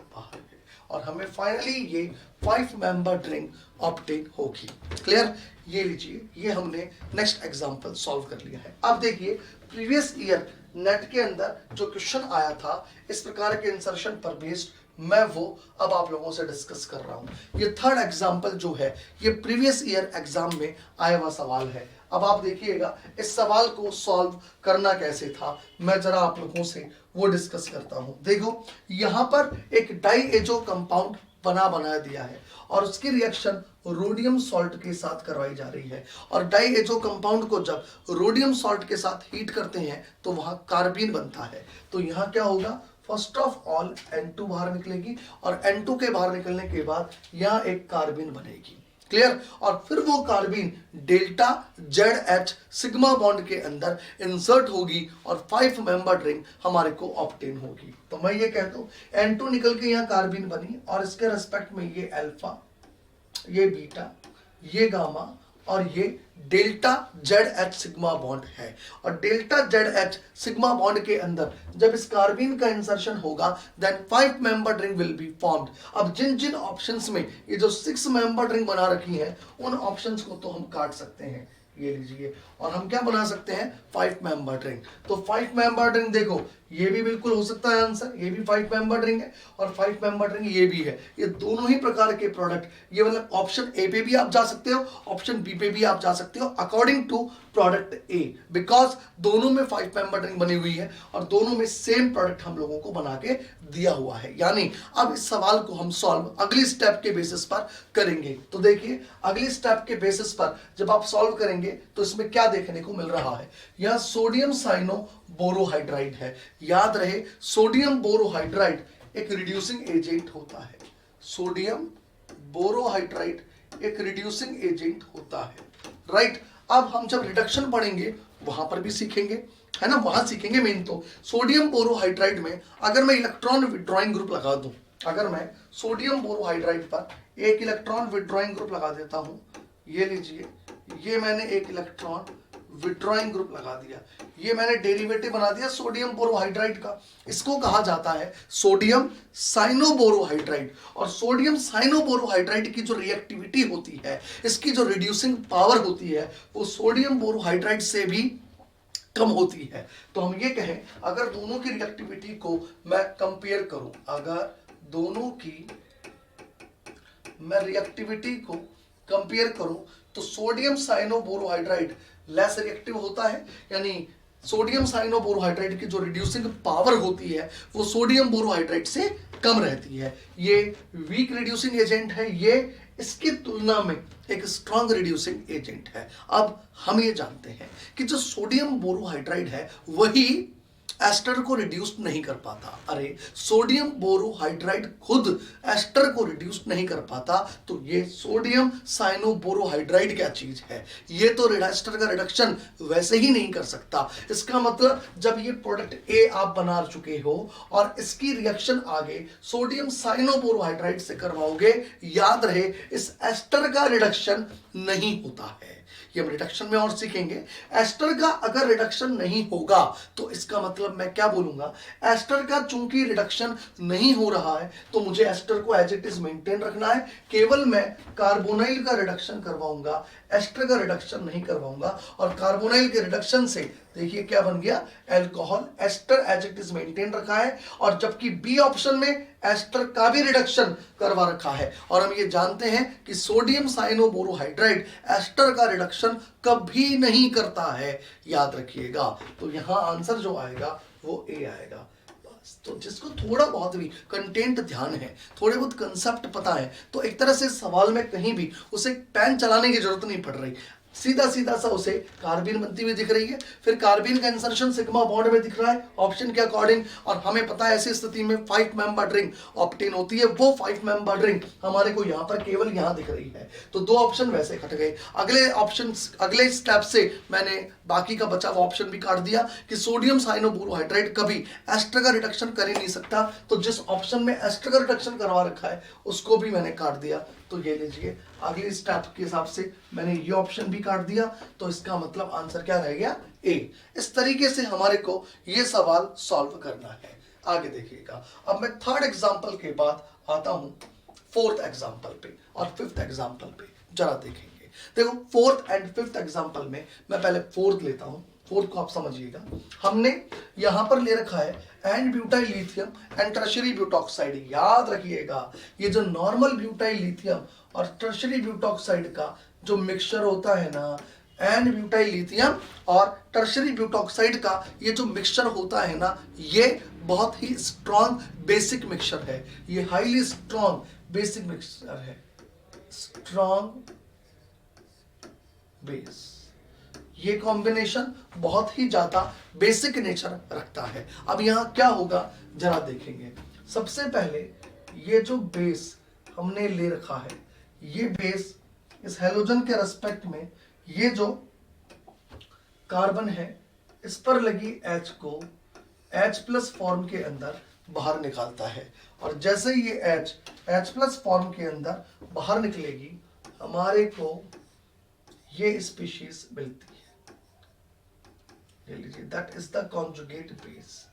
बाहर है, और हमें फाइनली ये 5 मेंबर रिंग ऑब्टेन होगी। क्लियर? ये लीजिए, ये हमने नेक्स्ट एग्जांपल सॉल्व कर लिया है। अब देखिए, प्रीवियस ईयर नेट के अंदर जो क्वेश्चन आया था इस प्रकार के इंसर्शन पर बेस्ड, मैं वो अब आप लोगों से डिस्कस कर रहा हूं। ये थर्ड एग्जांपल जो है ये प्रीवियस ईयर एग्जाम में आया हुआ सवाल है। अब आप देखिएगा इस सवाल को सॉल्व करना कैसे था, मैं जरा आप लोगों से वो डिस्कस करता हूं। देखो, यहां पर एक डाईएजो कंपाउंड बना दिया है और उसकी रिएक्शन रोडियम सॉल्ट के साथ करवाई जा रही है, और डाईएजो कंपाउंड को जब रोडियम सॉल्ट के साथ हीट करते हैं तो वहां कार्बीन बनता है। तो यहां क्या होगा, फर्स्ट ऑफ ऑल N2 बाहर निकलेगी, और N2 के बाहर निकलने के बाद यहां एक कार्बीन बनेगी। क्लियर? और फिर वो carbene delta ZH sigma bond के अंदर इंसर्ट होगी और 5 मेंबर रिंग हमारे को ऑब्टेन होगी। तो मैं ये कहता हूं N2 निकल के यहाँ कार्बीन बनी, और इसके रेस्पेक्ट में ये अल्फा, ये बीटा, ये गामा, और ये डेल्टा ZH सिग्मा बॉन्ड है। और डेल्टा ZH सिग्मा बॉन्ड के अंदर जब इस कार्बीन का इंसर्शन होगा then 5 member ring will be formed. अब जिन जिन ऑप्शंस में ये जो 6 मेंबर रिंग बना रखी है उन ऑप्शंस को तो हम काट सकते हैं, ये लीजिए, और हम क्या बना सकते हैं, 5 मेंबर रिंग। तो 5 मेंबर रिंग देखो, ये भी बिल्कुल हो सकता है आंसर, ये भी 5 मेंबर रिंग है, और 5 मेंबर रिंग ये भी है। ये दोनों ही प्रकार के प्रोडक्ट, ये मतलब ऑप्शन ए पे भी आप जा सकते हो, ऑप्शन बी पे भी आप जा सकते हो according to product A, because दोनों में 5 मेंबर रिंग बनी हुई है और दोनों में सेम प्रोडक्ट हम लोगों को बना के दिया हुआ है। यानी अब इस सवाल को हम सॉल्व अगली स्टेप के बेसिस पर करेंगे। तो देखिए, अगली स्टेप के बेसिस पर जब आप सॉल्व करेंगे तो इसमें क्या देखने को मिल रहा है, यह सोडियम साइनो बोरोहाइड्राइड है। याद रहे, सोडियम बोरोहाइड्राइड एक रिड्यूसिंग एजेंट होता है। सोडियम बोरोहाइड्राइड एक रिड्यूसिंग एजेंट होता है, राइट। अब हम जब रिडक्शन पढ़ेंगे वहां पर भी सीखेंगे, है ना, वहां सीखेंगे मेन। तो सोडियम बोरोहाइड्राइड में अगर मैं इलेक्ट्रॉन विड्रॉइंग ग्रुप लगा दूं, अगर मैं सोडियम बोरोहाइड्राइड पर एक इलेक्ट्रॉन विड्रॉइंग ग्रुप लगा देता हूं, ये लीजिए, ये मैंने एक इलेक्ट्रॉन विड्रॉइंग ग्रुप लगा दिया, ये मैंने डेरिवेटिव बना दिया सोडियम बोरोहाइड्राइड का। इसको कहा जाता है सोडियम साइनोबोरोहाइड्राइड। और सोडियम साइनोबोरोहाइड्राइड की जो रिएक्टिविटी होती है, इसकी जो रिड्यूसिंग पावर होती है, वो सोडियम बोरोहाइड्राइड से भी कम होती है। तो हम ये कहें, अगर दोनों की रिएक्टिविटी को मैं कंपेयर करूं, अगर दोनों की मैं रिएक्टिविटी को कंपेयर करूं तो सोडियम साइनोबोरोहाइड्राइड लेस रिएक्टिव होता है, यानी सोडियम साइनोबोरोहाइड्राइड की जो रिड्यूसिंग पावर होती है वो सोडियम बोरोहाइड्राइड से कम रहती है। ये वीक रिड्यूसिंग एजेंट है, ये इसकी तुलना में एक स्ट्रॉन्ग रिड्यूसिंग एजेंट है। अब हम ये जानते हैं कि जो सोडियम बोरोहाइड्राइड है वही एस्टर को रिड्यूस नहीं कर पाता। अरे, सोडियम बोरोहाइड्राइड खुद एस्टर को रिड्यूस नहीं कर पाता, तो ये सोडियम साइनोबोरोहाइड्राइड क्या चीज है, ये तो एस्टर का रिडक्शन वैसे ही नहीं कर सकता। इसका मतलब जब ये प्रोडक्ट ए आप बना चुके हो और इसकी रिएक्शन आगे सोडियम साइनोबोरोहाइड्राइड से करवाओगे, याद रहे इस एस्टर का रिडक्शन नहीं होता है। ये हम रिडक्शन में और सीखेंगे। एस्टर का अगर रिडक्शन नहीं होगा तो इसका मतलब मैं क्या बोलूंगा, एस्टर का चूंकि रिडक्शन नहीं हो रहा है तो मुझे एस्टर को एज इट इज मेंटेन रखना है। केवल मैं कार्बोनाइल का रिडक्शन करवाऊंगा, एस्टर का रिडक्शन नहीं करवाऊंगा। और कार्बोनाइल के रिडक्शन से देखिए क्या बन गया, alcohol. Ester as it is maintain रखा है, और जबकि बी ऑप्शन में एस्टर का भी रिडक्शन करवा रखा है। और हम ये जानते हैं कि सोडियम साइनोबोरोहाइड्राइड एस्टर का रिडक्शन कभी नहीं करता है, याद रखिएगा। तो यहां आंसर जो आएगा वो ए आएगा। तो जिसको थोड़ा बहुत भी कंटेंट ध्यान है, थोड़े बहुत कंसेप्ट पता है, तो एक तरह से सवाल में कहीं भी उसे पेन चलाने की जरूरत नहीं पड़ रही, सीधा सीधा सा उसे कार्बीन बनती हुई दिख रही है। फिर कार्बीन का इंसर्शन सिग्मा बॉन्ड में दिख रहा है ऑप्शन के अकॉर्डिंग, और हमें पता है ऐसी स्थिति में 5 मेंबर रिंग ऑब्टेन होती है। वो 5 मेंबर रिंग हमारे को यहाँ पर केवल यहाँ दिख रही है। तो 2 ऑप्शन वैसे कट गए। अगले ऑप्शन, अगले स्टेप से मैंने बाकी का बचा हुआ ऑप्शन भी काट दिया कि सोडियम साइनोबोरोहाइड्राइड कभी एस्टर का रिडक्शन कर ही नहीं सकता। तो जिस ऑप्शन में एस्टर का रिडक्शन करवा रखा है उसको भी मैंने काट दिया। तो तो ये लीजिए अगले स्टेप के हिसाब से मैंने ये ऑप्शन भी काट दिया, तो इसका मतलब आंसर क्या रह गया, ए। इस तरीके से हमारे को ये सवाल सॉल्व करना है। आगे देखिएगा, अब मैं थर्ड एग्जाम्पल के बाद आता हूं फोर्थ एग्जाम्पल पे और फिफ्थ एग्जाम्पल पे, जरा देखेंगे। देखो फोर्थ एंड फिफ्थ एग्जाम्पल में मैं पहले फोर्थ लेता हूं, फोर्थ को आप समझिएगा। हमने यहां पर ले रखा है and butyl lithium and tertiary butoxide. याद रखिएगा ये जो नॉर्मल ब्यूटाइल लिथियम और टर्शियरी ब्यूटॉक्साइड का जो मिक्सचर होता है ना, एंड ब्यूटाइल लिथियम और टर्शियरी ब्यूटॉक्साइड का ये जो मिक्सचर होता है ना, ये बहुत ही स्ट्रॉन्ग बेसिक मिक्सचर है। ये हाईली स्ट्रॉन्ग बेसिक मिक्सचर है, स्ट्रॉन्ग बेस। ये कॉम्बिनेशन बहुत ही ज्यादा बेसिक नेचर रखता है। अब यहां क्या होगा जरा देखेंगे। सबसे पहले ये जो बेस हमने ले रखा है, ये बेस इस हेलोजन के रेस्पेक्ट में ये जो कार्बन है इस पर लगी H को H+ फॉर्म के अंदर बाहर निकालता है, और जैसे ये H+ फॉर्म के अंदर बाहर निकलेगी हमारे को ये स्पीशीज मिलती है। ये लीजिए, that is the conjugate base,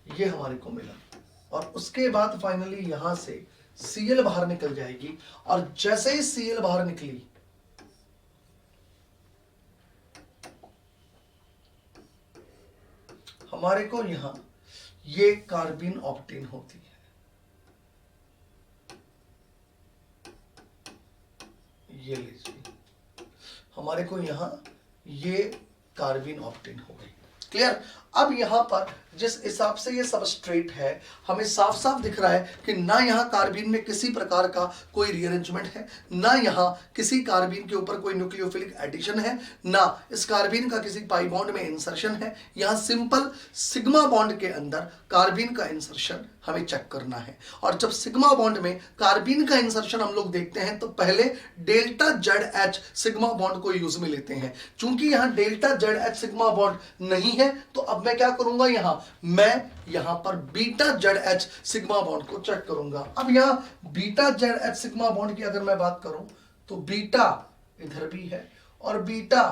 ये हमारे को मिला। और उसके बाद फाइनली यहां से Cl बाहर निकल जाएगी, और जैसे ही Cl बाहर निकली हमारे को यहां ये कार्बिन ऑब्टेन होती है। ये लीजिए हमारे को यहां ये कार्बिन ऑब्टेन हो गई। क्लियर। अब यहां पर जिस हिसाब से ये सबस्ट्रेट है, हमें साफ साफ दिख रहा है कि ना यहां कार्बिन में किसी प्रकार का कोई रीअरेंजमेंट है, ना यहां किसी कार्बिन के ऊपर कोई न्यूक्लियोफिलिक एडिशन है, ना इस कार्बिन का किसी पाई बॉन्ड में इंसर्शन है। यहां सिंपल सिग्मा बॉन्ड के अंदर कार्बिन का इंसर्शन हमें चेक करना है। और जब सिग्मा बॉन्ड में कार्बिन का इंसर्शन हम लोग देखते हैं तो पहले delta Z H sigma bond को यूज में लेते हैं। चूंकि यहां delta Z H sigma bond नहीं है, तो अब मैं क्या करूंगा, मैं यहां पर beta Z H sigma bond को चेक करूंगा। अब यहां beta Z H sigma bond की अगर मैं बात करूं तो बीटा इधर भी है और बीटा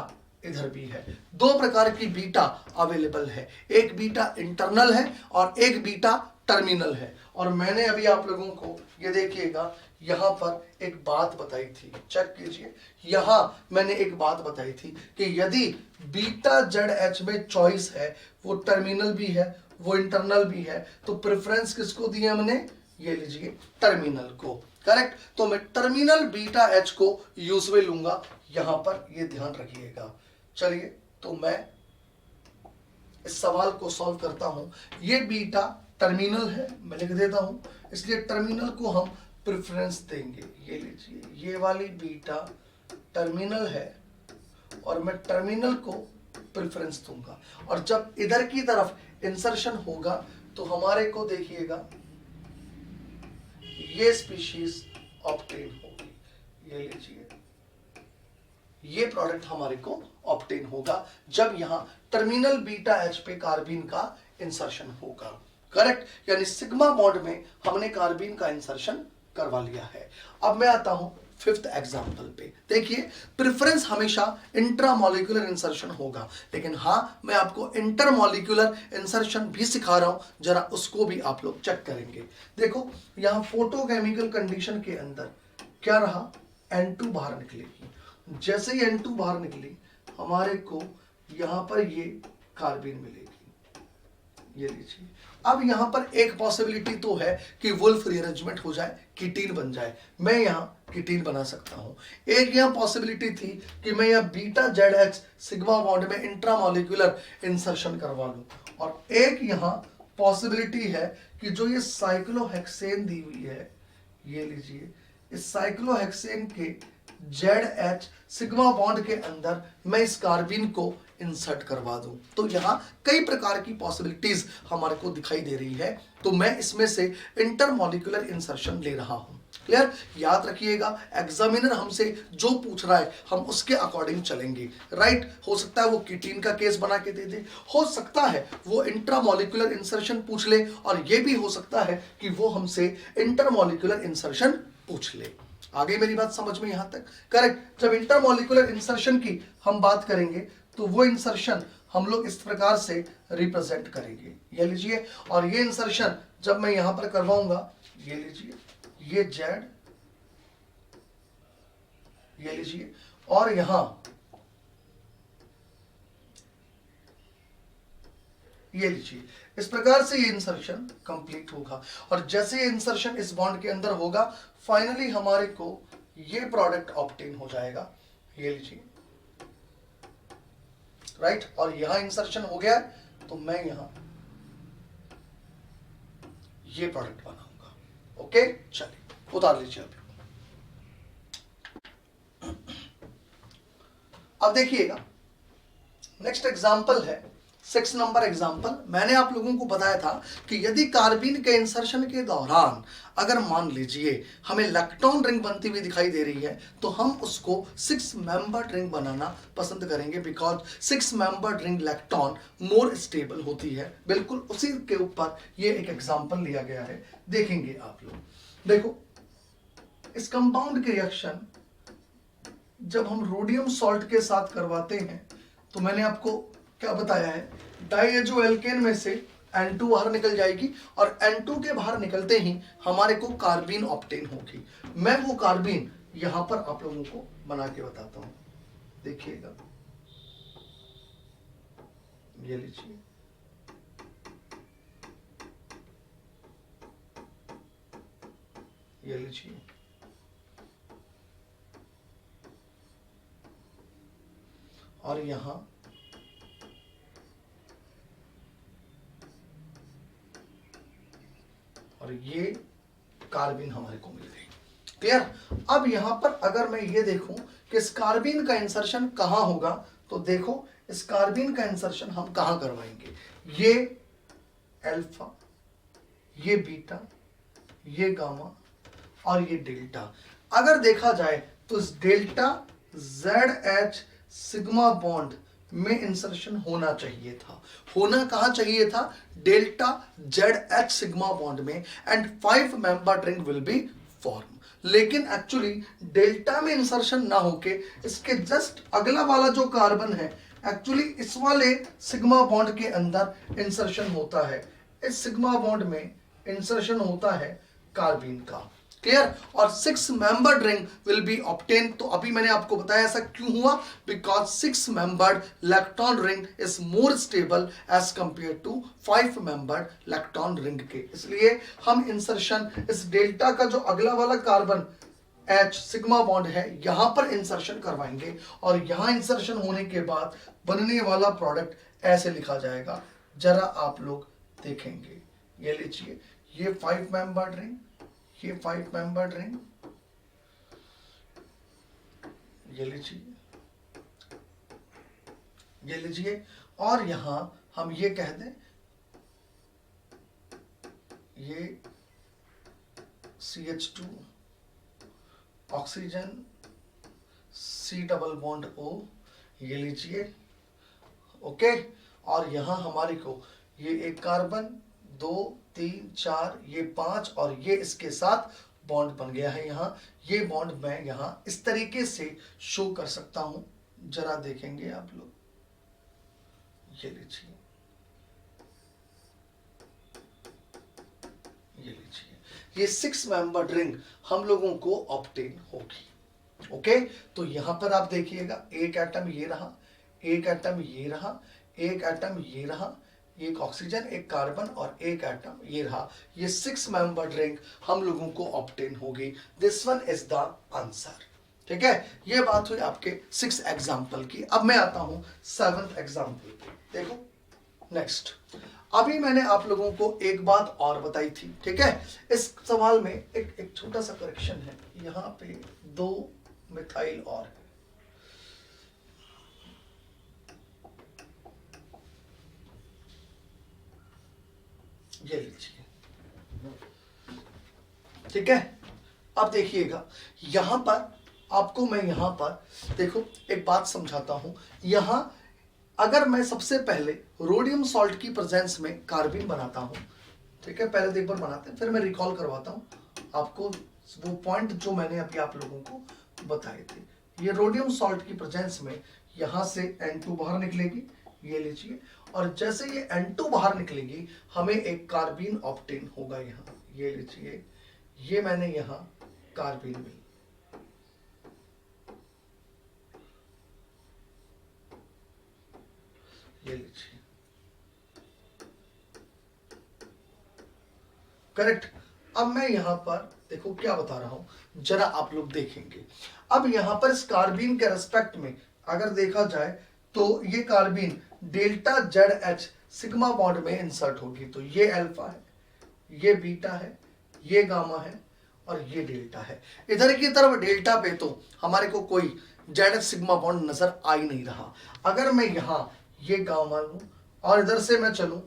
इधर भी है। दो प्रकार की बीटा अवेलेबल है, एक बीटा इंटरनल है और एक बीटा टर्मिनल है। और मैंने अभी आप लोगों को ये देखिएगा यहां पर एक बात बताई थी, चेक कीजिए। यहां मैंने एक बात बताई थी कि यदि बीटा जेड एच में चॉइस है, वो टर्मिनल भी है वो इंटरनल भी है, तो प्रेफरेंस किसको दी हमने, ये लीजिए टर्मिनल को। करेक्ट। तो मैं टर्मिनल बीटा एच को यूज में लूंगा, यहां पर ये ध्यान रखिएगा। चलिए तो मैं इस सवाल को सॉल्व करता हूं। ये बीटा टर्मिनल है, मैं लिख देता हूं, इसलिए टर्मिनल को हम प्रेफरेंस देंगे। ये लीजिए ये वाली बीटा टर्मिनल है और मैं टर्मिनल को प्रेफरेंस दूंगा। और जब इधर की तरफ इंसर्शन होगा तो हमारे को देखिएगा ये स्पीशीज ऑब्टेन होगी। ये लीजिए ये प्रोडक्ट हमारे को ऑब्टेन होगा जब यहां टर्मिनल बीटा एच पे कार्बिन का इंसर्शन होगा। करेक्ट। यानी सिग्मा बॉन्ड में हमने कार्बिन का इंसर्शन करवा लिया है। अब मैं आता हूं फिफ्थ एग्जाम्पल पे। देखिए प्रेफरेंस हमेशा इंट्रामॉलिक्यूलर इंसर्शन होगा, लेकिन हां मैं आपको इंटरमॉलिक्यूलर इंसर्शन भी सिखा रहा हूं, जरा उसको भी आप लोग चेक करेंगे। देखो यहां फोटोकेमिकल कंडीशन के अंदर क्या रहा, N2 बाहर निकलेगी। जैसे ही N2 बाहर निकली हमारे को यहां पर ये कार्बिन मिलेगी। ये लीजिए। अब यहां पर एक पॉसिबिलिटी तो है कि वुल्फ रीअरेंजमेंट हो जाए, कीटीन बन जाए, मैं यहां कीटीन बना सकता हूं। एक यहां पॉसिबिलिटी थी कि मैं यहां beta Z H sigma bond में इंट्रामॉलिक्यूलर इंसर्शन करवा लूं, और एक यहां पॉसिबिलिटी है कि जो ये साइक्लोहेक्सेन दी हुई है, ये लीजिए इस साइक्लोहेक्सेन के जेड एच सिग्मा बॉन्ड के अंदर मैं इस कार्बिन को इंसर्ट करवा दूं। तो यहां कई प्रकार की पॉसिबिलिटीज हमारे को दिखाई दे रही है, तो मैं इसमें से इंटरमॉलिक्यूलर इंसर्शन ले रहा हूं। क्लियर। याद रखिएगा एग्जामिनर हमसे जो पूछ रहा है हम उसके अकॉर्डिंग चलेंगे। राइट। हो सकता है वो कीटीन का केस बना के दे दे, हो सकता है वो इंट्रामॉलिक्यूलर इंसर्शन पूछ ले, और ये भी हो सकता है कि वो हमसे इंटरमॉलिक्यूलर इंसर्शन पूछ ले। आ गई मेरी बात समझ में यहां तक? करेक्ट। जब इंटरमॉलिक्यूलर इंसर्शन की हम बात करेंगे तो वो इंसर्शन हम लोग इस प्रकार से रिप्रेजेंट करेंगे, ये लीजिए। और ये इंसर्शन जब मैं यहां पर करवाऊंगा, ये लीजिए, ये जेड, ये लीजिए, और यहां ये लीजिए, इस प्रकार से ये इंसर्शन कंप्लीट होगा। और जैसे ये इंसर्शन इस बॉन्ड के अंदर होगा, फाइनली हमारे को ये प्रोडक्ट ऑब्टेन हो जाएगा, ये लीजिए, राइट। और यहां इंसर्शन हो गया तो मैं यहां ये प्रोडक्ट बनाऊंगा। ओके, चलिए उतार लीजिए। अब देखिएगा, नेक्स्ट एग्जाम्पल है 6 नंबर एग्जाम्पल। मैंने आप लोगों को बताया था कि यदि कार्बिन के इंसर्शन के दौरान अगर मान लीजिए हमें लैक्टोन रिंग बनती हुई दिखाई दे रही है तो हम उसको 6 मेंबर्ड रिंग बनाना पसंद करेंगे, because 6 membered ring lactone more stable होती है। बिल्कुल उसी के ऊपर ये एक एग्जाम्पल लिया गया है, देखेंगे आप लोग। देखो, इस कंपाउंड के रिएक्शन जब हम रोडियम सॉल्ट के साथ करवाते हैं तो मैंने आपको क्या बताया है, डाइएजो एल्केन में से N2 बाहर निकल जाएगी और N2 के बाहर निकलते ही हमारे को कार्बीन ऑब्टेन होगी। मैं वो कार्बीन यहां पर आप लोगों को बना के बताता हूं, देखिएगा, ये लीजिए, ये लीजिए, और यहां और ये कार्बिन हमारे को मिल गई। क्लियर? अब यहां पर अगर मैं ये देखूं कि इस कार्बिन का इंसर्शन कहां होगा, तो देखो इस कार्बिन का इंसर्शन हम कहां करवाएंगे, ये अल्फा, ये बीटा, ये गामा और ये डेल्टा। अगर देखा जाए तो इस डेल्टा ZH सिग्मा बॉन्ड में इंसर्शन होना चाहिए था। होना कहां चाहिए था? डेल्टा ZH सिग्मा बॉन्ड में, and 5 member ring will B form. लेकिन एक्चुअली डेल्टा में इंसर्शन ना होके इसके जस्ट अगला वाला जो कार्बन है, एक्चुअली इस वाले सिग्मा बॉन्ड के अंदर इंसर्शन होता है। इस सिग्मा बॉन्ड में इंसर्शन होता है कार्बिन का। क्लियर? और 6 membered ring will be obtain. तो अभी मैंने आपको बताया ऐसा क्यों हुआ, because 6 membered lactone ring is more stable as compare to 5 membered lactone ring के। इसलिए हम इंसर्शन इस डेल्टा का जो अगला वाला कार्बन H सिग्मा बॉन्ड है यहां पर इंसर्शन करवाएंगे, और यहां इंसर्शन होने के बाद बनने वाला प्रोडक्ट ऐसे लिखा जाएगा, जरा आप लोग देखेंगे, ये लीजिए, ये 5 मेंबर्ड रिंग, ये 5 मेंबर्ड रिंग, ये लीजिए, ये लीजिए, और यहां हम ये कह दें, ये CH2 oxygen, C double bond O, ये लीजिए, ओके। और यहां हमारे को ये एक कार्बन, 2 3 4, ये 5, और ये इसके साथ बॉन्ड बन गया है। यहां ये बॉन्ड मैं यहां इस तरीके से शो कर सकता हूं, जरा देखेंगे आप लोग, ये लीजिए, ये लीजिए, ये 6 मेंबर्ड रिंग हम लोगों को ऑब्टेन होगी। ओके, तो यहां पर आप देखिएगा, एक एटम ये रहा, एक एटम ये रहा, एक एटम ये रहा, एक ऑक्सीजन, एक कार्बन और एक एटम ये रहा। ये 6 मेंबर्ड रिंग हम लोगों को ऑब्टेन होगी। This one is the answer. ठीक है, ये बात हुई आपके 6 एग्जाम्पल की। अब मैं आता हूं 7th एग्जाम्पल पे। देखो नेक्स्ट, अभी मैंने आप लोगों को एक बात और बताई थी, ठीक है। इस सवाल में एक छोटा सा करेक्शन है, यहां पे 2 मिथाइल और है, ये लीजिए, ठीक है। अब देखिएगा, यहां पर आपको मैं यहां पर देखो एक बात समझाता हूं। यहां अगर मैं सबसे पहले रोडियम सॉल्ट की प्रेजेंस में कार्बिन बनाता हूं, ठीक है, पहले तो एक बार बनाते हैं, फिर मैं रिकॉल करवाता हूं आपको वो पॉइंट जो मैंने अभी आप लोगों को बताए थे। ये रोडियम सॉल्ट की प्रेजेंस में यहां से N2 बाहर निकलेगी, ये लीजिए, और जैसे ये N2 बाहर निकलेगी हमें एक कार्बीन ऑब्टेन होगा यहाँ, ये लीजिए, ये मैंने यहाँ कार्बीन मिली, ये लीजिए, करेक्ट। अब मैं यहां पर देखो क्या बता रहा हूं, जरा आप लोग देखेंगे। अब यहां पर इस कार्बीन के रेस्पेक्ट में अगर देखा जाए तो ये carbene delta Z H sigma bond में इंसर्ट होगी, तो ये अल्फा है, ये बीटा है, ये गामा है और ये डेल्टा है। इधर की तरफ डेल्टा पे तो हमारे को कोई जेड एच सिग्मा बॉन्ड नजर आ ही नहीं रहा। अगर मैं यहां ये गामा लूं और इधर से मैं चलूं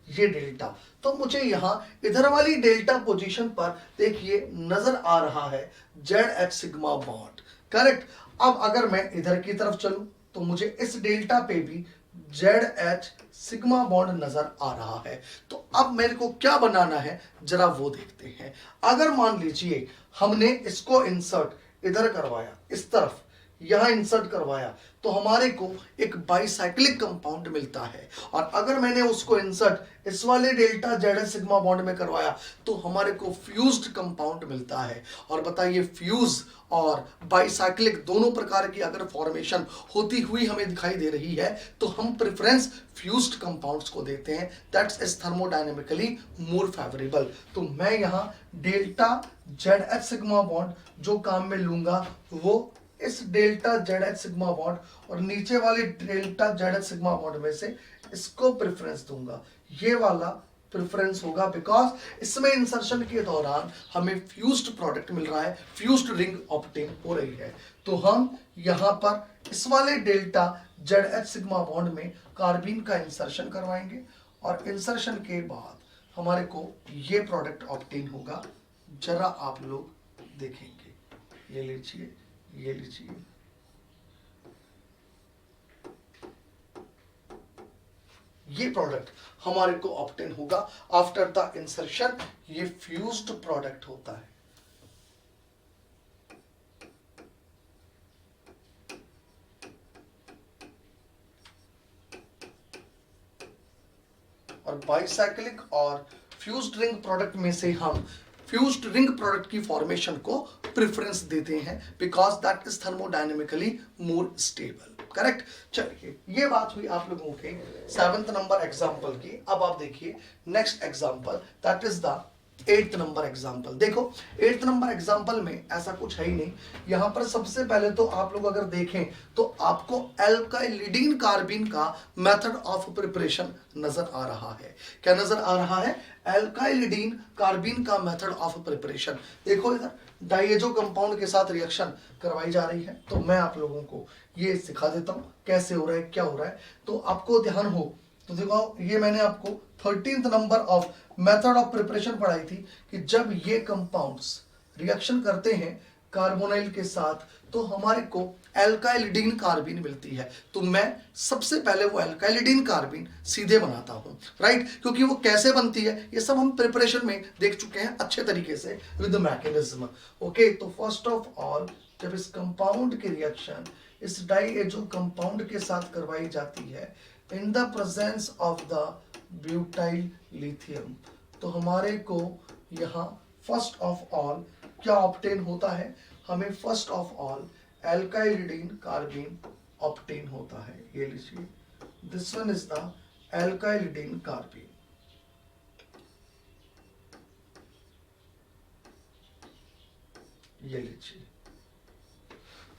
ये डेल्टा, तो मुझे यहां इधर वाली डेल्टा पोजीशन पर देखिए नजर आ रहा है Z H sigma bond, correct. अब अगर मैं इधर की तरफ चलूं तो मुझे इस डेल्टा पे भी जेड एच सिग्मा बॉन्ड नजर आ रहा है। तो अब मेरे को क्या बनाना है जरा वो देखते हैं। अगर मान लीजिए हमने इसको इंसर्ट इधर करवाया, इस तरफ यहां इंसर्ट करवाया, तो हमारे को एक बाइसाइक्लिक कंपाउंड मिलता है। और अगर मैंने उसको इंसर्ट इस वाले डेल्टा जेड सिग्मा बॉन्ड में करवाया तो हमारे को फ्यूज्ड कंपाउंड मिलता है। और बताइए फ्यूज और बाइसाइक्लिक दोनों प्रकार की अगर फॉर्मेशन होती हुई हमें दिखाई दे रही है तो हम प्रेफरेंस फ्यूज्ड कंपाउंड्स को देते हैं, that's is thermodynamically more favourable. तो मैं यहां delta Z H sigma bond जो काम में लूंगा वो इस delta Z H sigma bond और नीचे वाले delta Z H sigma bond में से इसको प्रेफरेंस दूंगा, ये वाला प्रेफरेंस होगा, बिकॉज इसमें इंसर्शन के दौरान हमें फ्यूज्ड प्रोडक्ट मिल रहा है, फ्यूज्ड रिंग ऑब्टेन हो रही है। तो हम यहां पर इस वाले delta Z H sigma bond में कार्बीन का इंसर्शन करवाएंगे और इंसर्शन के बाद हमारे को ये प्रोडक्ट ऑब्टेन होगा। जरा आप लोग देखेंगे, ये लीजिए, ये लीजिए, ये प्रोडक्ट हमारे को ऑब्टेन होगा आफ्टर द इंसर्शन। ये फ्यूज्ड प्रोडक्ट होता है। और बाइसाइक्लिक और फ्यूज्ड रिंग प्रोडक्ट में से हम फ्यूज्ड रिंग प्रोडक्ट की फॉर्मेशन को प्रेफरेंस देते हैं because that is thermodynamically more stable, correct. चलिए ये बात हुई आप लोगों के 7th नंबर एग्जांपल की। अब आप देखिए next example, that is the 8th number example. देखो 8th नंबर एग्जांपल में ऐसा कुछ है ही नहीं। यहां पर सबसे पहले तो आप लोग अगर देखें तो आपको एल्काइलिडीन कार्बीन का मेथड ऑफ प्रिपरेशन नजर आ रहा है। क्या नजर आ रहा है? एल्काइलिडीन कार्बीन का मेथड ऑफ प्रिपरेशन। देखो इधर डाइएजो कंपाउंड के साथ रिएक्शन करवाई जा रही है, तो मैं आप लोगों को ये सिखा देता हूं कैसे हो रहा है, क्या हो रहा है, तो आपको ध्यान हो। तो देखो ये मैंने आपको 13th number of method of preparation पढ़ाई थी कि जब ये कंपाउंड्स रिएक्शन करते हैं कार्बोनाइल के साथ तो हमारे को एल्काइलिडीन कार्बीन मिलती है। तो मैं सबसे पहले वो एल्काइलिडीन कार्बीन सीधे बनाता हूं, राइट, क्योंकि वो कैसे बनती है ये सब हम प्रिपरेशन में देख चुके हैं अच्छे तरीके से विद मैकेनिज्म। ओके, तो फर्स्ट ऑफ ऑल जब इस कंपाउंड की रिएक्शन इस डाइएजो कंपाउंड के साथ करवाई जाती है in the presence of the butyl lithium, तो हमारे को यहाँ फर्स्ट ऑफ ऑल क्या ऑब्टेन होता है? हमें first of all alkylidene carbene obtain होता है। ये लीजिए, this one is the alkylidene carbene. ये लीजिए,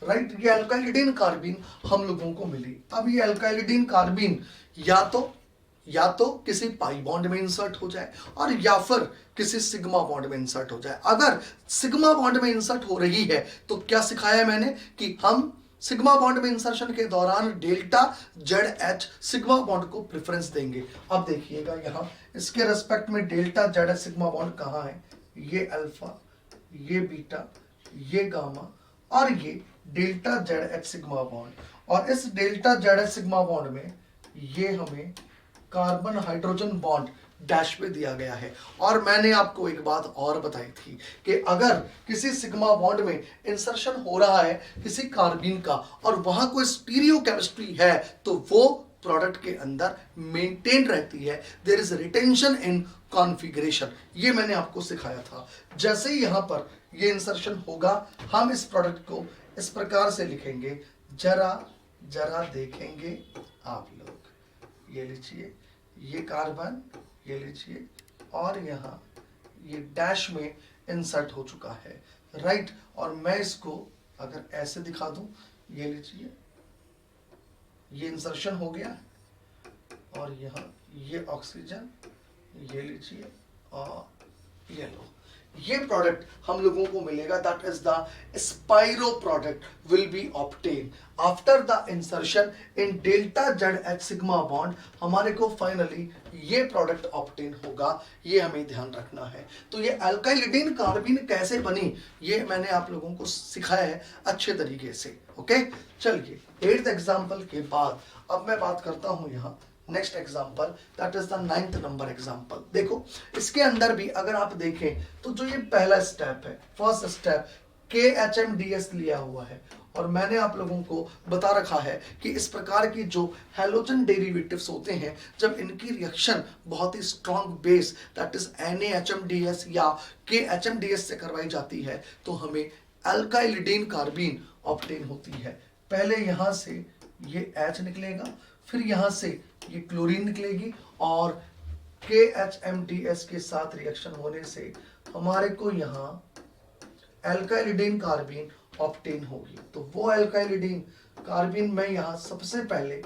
राइट, ये एल्काइलिडीन कार्बीन हम लोगों को मिली। अब ये एल्काइलिडीन कार्बीन या तो किसी पाई बॉन्ड में इंसर्ट हो जाए और या फिर किसी सिग्मा बॉन्ड में इंसर्ट हो जाए। अगर सिग्मा बॉन्ड में इंसर्ट हो रही है तो क्या सिखाया मैंने कि हम सिग्मा बॉन्ड में इंसर्शन के दौरान delta Z H sigma bond को प्रेफरेंस देंगे। अब देखिएगा यहाँ इसके रेस्पेक्ट में delta Z H sigma bond कहाँ है? ये अल्फा, ये बीटा, ये गामा और ये delta Z H sigma bond. और इस delta Z H sigma bond में ये हमें कार्बन हाइड्रोजन बॉन्ड डैश पे दिया गया है। और मैंने आपको एक बात और बताई थी कि अगर किसी सिग्मा बॉन्ड में इंसर्शन हो रहा है किसी कार्बीन का और वहां कोई स्टीरियो केमिस्ट्री है तो वो प्रोडक्ट के अंदर मेंटेन रहती है, there is retention in configuration. ये मैंने आपको सिखाया था। जैसे ही यहां पर ये इंसर्शन होगा हम इस प्रोडक्ट को इस प्रकार से लिखेंगे, जरा जरा देखेंगे आप लोग। ये लीजिए, ये कार्बन, ये लीजिए, और यहाँ ये डैश में इंसर्ट हो चुका है, राइट। और मैं इसको अगर ऐसे दिखा दूं, ये लीजिए, ये इंसर्शन हो गया और यहाँ ये ऑक्सीजन, ये लीजिए, और ये लो, ये प्रोडक्ट हम लोगों को मिलेगा। That is the spiro product will be obtain after the insertion in delta Z H sigma bond. हमारे को फाइनली ये प्रोडक्ट ऑब्टेन होगा, ये हमें ध्यान रखना है। तो ये अल्काइलिडीन कार्बीन कैसे बनी ये मैंने आप लोगों को सिखाया है अच्छे तरीके से। ओके, चलिए 8th एग्जाम्पल के बाद अब मैं बात करता हूं यहाँ next example, that is the 9th number example. देखो इसके अंदर भी अगर आप देखें तो जो ये पहला स्टेप है, फर्स्ट स्टेप KHMDS लिया हुआ है और मैंने आप लोगों को बता रखा है कि इस प्रकार की जो हैलोजन डेरिवेटिव्स होते हैं जब इनकी रिएक्शन बहुत ही strong base that is NaHMDS या KHMDS से करवाई जाती है तो हमें अल्काइलिडीन कार्बीन ऑब्टेन होती है। पहले यहां से ये H निकलेगा, फिर यहां से ये क्लोरीन निकलेगी और KHMDS के साथ रिएक्शन होने से हमारे को यहाँ अल्काइलिडीन कार्बीन ऑब्टेन होगी। तो वो अल्काइलिडीन कार्बीन मैं यहाँ सबसे पहले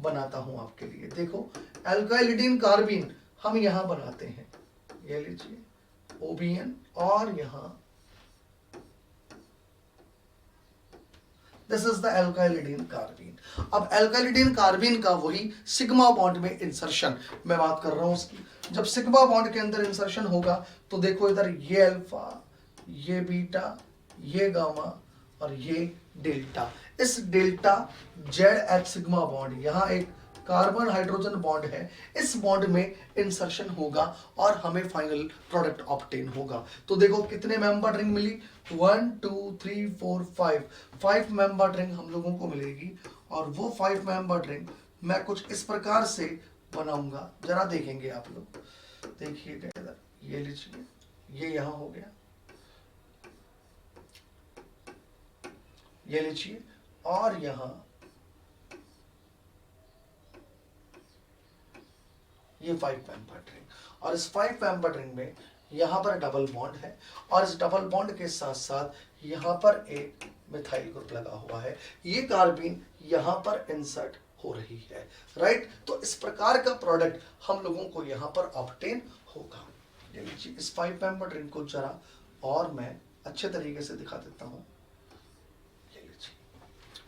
बनाता हूं आपके लिए। देखो अल्काइलिडीन कार्बीन हम यहाँ बनाते हैं, ये लीजिए OBN और यहाँ दिस इज द अल्काइलिडीन कार्बीन। अब अल्काइलिडीन कार्बीन का वही सिग्मा बॉन्ड में इंसर्शन मैं बात कर रहा हूं उसकी। जब सिग्मा बॉन्ड के अंदर इंसर्शन होगा तो देखो इधर ये अल्फा, ये बीटा, ये गामा और ये डेल्टा। इस delta Z H sigma bond, यहाँ एक कार्बन हाइड्रोजन बॉन्ड है, इस बॉन्ड में इंसर्शन होगा और हमें फाइनल प्रोडक्ट ऑब्टेन होगा। तो देखो कितने मेंबर रिंग मिली, 1 2 3 4 5 मेंबर रिंग हम लोगों को मिलेगी। और वो 5 मेंबर रिंग मैं कुछ इस प्रकार से बनाऊंगा, जरा देखेंगे आप लोग, देखिएगा इधर, ये लीजिए, ये यहां हो गया, ये लीजिए, और यहां ये 5 मेंबर रिंग। और इस 5 मेंबर रिंग में यहां पर डबल बॉन्ड है और इस डबल बॉन्ड के साथ साथ यहां पर एक मिथाइल ग्रुप लगा हुआ है। ये कार्बीन यहां पर इंसर्ट हो रही है, राइट। तो इस प्रकार का प्रोडक्ट हम लोगों को यहां पर ऑब्टेन होगा। ये लीजिए, इस 5 मेंबर रिंग को जरा और मैं अच्छे तरीके से दिखा देता हूं।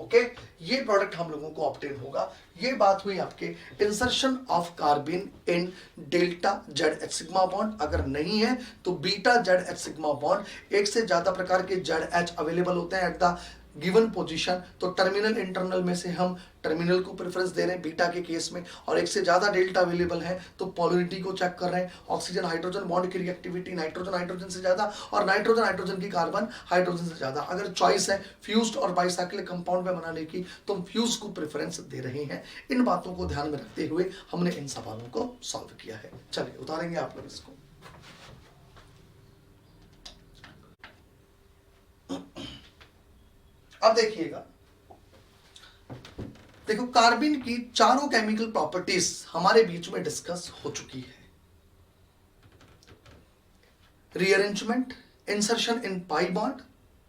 ओके, ये प्रोडक्ट हम लोगों को ऑब्टेन होगा। ये बात हुई आपके insertion of carbon in delta Z H sigma bond. अगर नहीं है तो beta Z H sigma bond. एक से ज्यादा प्रकार के जेड एच अवेलेबल होते हैं एट द गिवन पोजीशन, तो टर्मिनल इंटरनल में से हम टर्मिनल को प्रेफरेंस दे रहे हैं बीटा के केस में, और एक से ज्यादा डेल्टा अवेलेबल है तो पोलरिटी को चेक कर रहे हैं। ऑक्सीजन हाइड्रोजन बॉन्ड की रिएक्टिविटी नाइट्रोजन हाइड्रोजन से ज्यादा और नाइट्रोजन हाइड्रोजन की कार्बन हाइड्रोजन से ज्यादा। अगर चॉइस है फ्यूज्ड और बाइसाइक्लिक कंपाउंड में बनाने की तो हम फ्यूज को प्रेफरेंस दे रहे हैं। इन बातों को ध्यान में रखते हुए हमने इन सवालों को सॉल्व किया है। चलिए उतारेंगे आप लोग इसको। अब देखिएगा, देखो कार्बन की चारों केमिकल प्रॉपर्टीज हमारे बीच में डिस्कस हो चुकी है। Rearrangement, insertion in pi bond,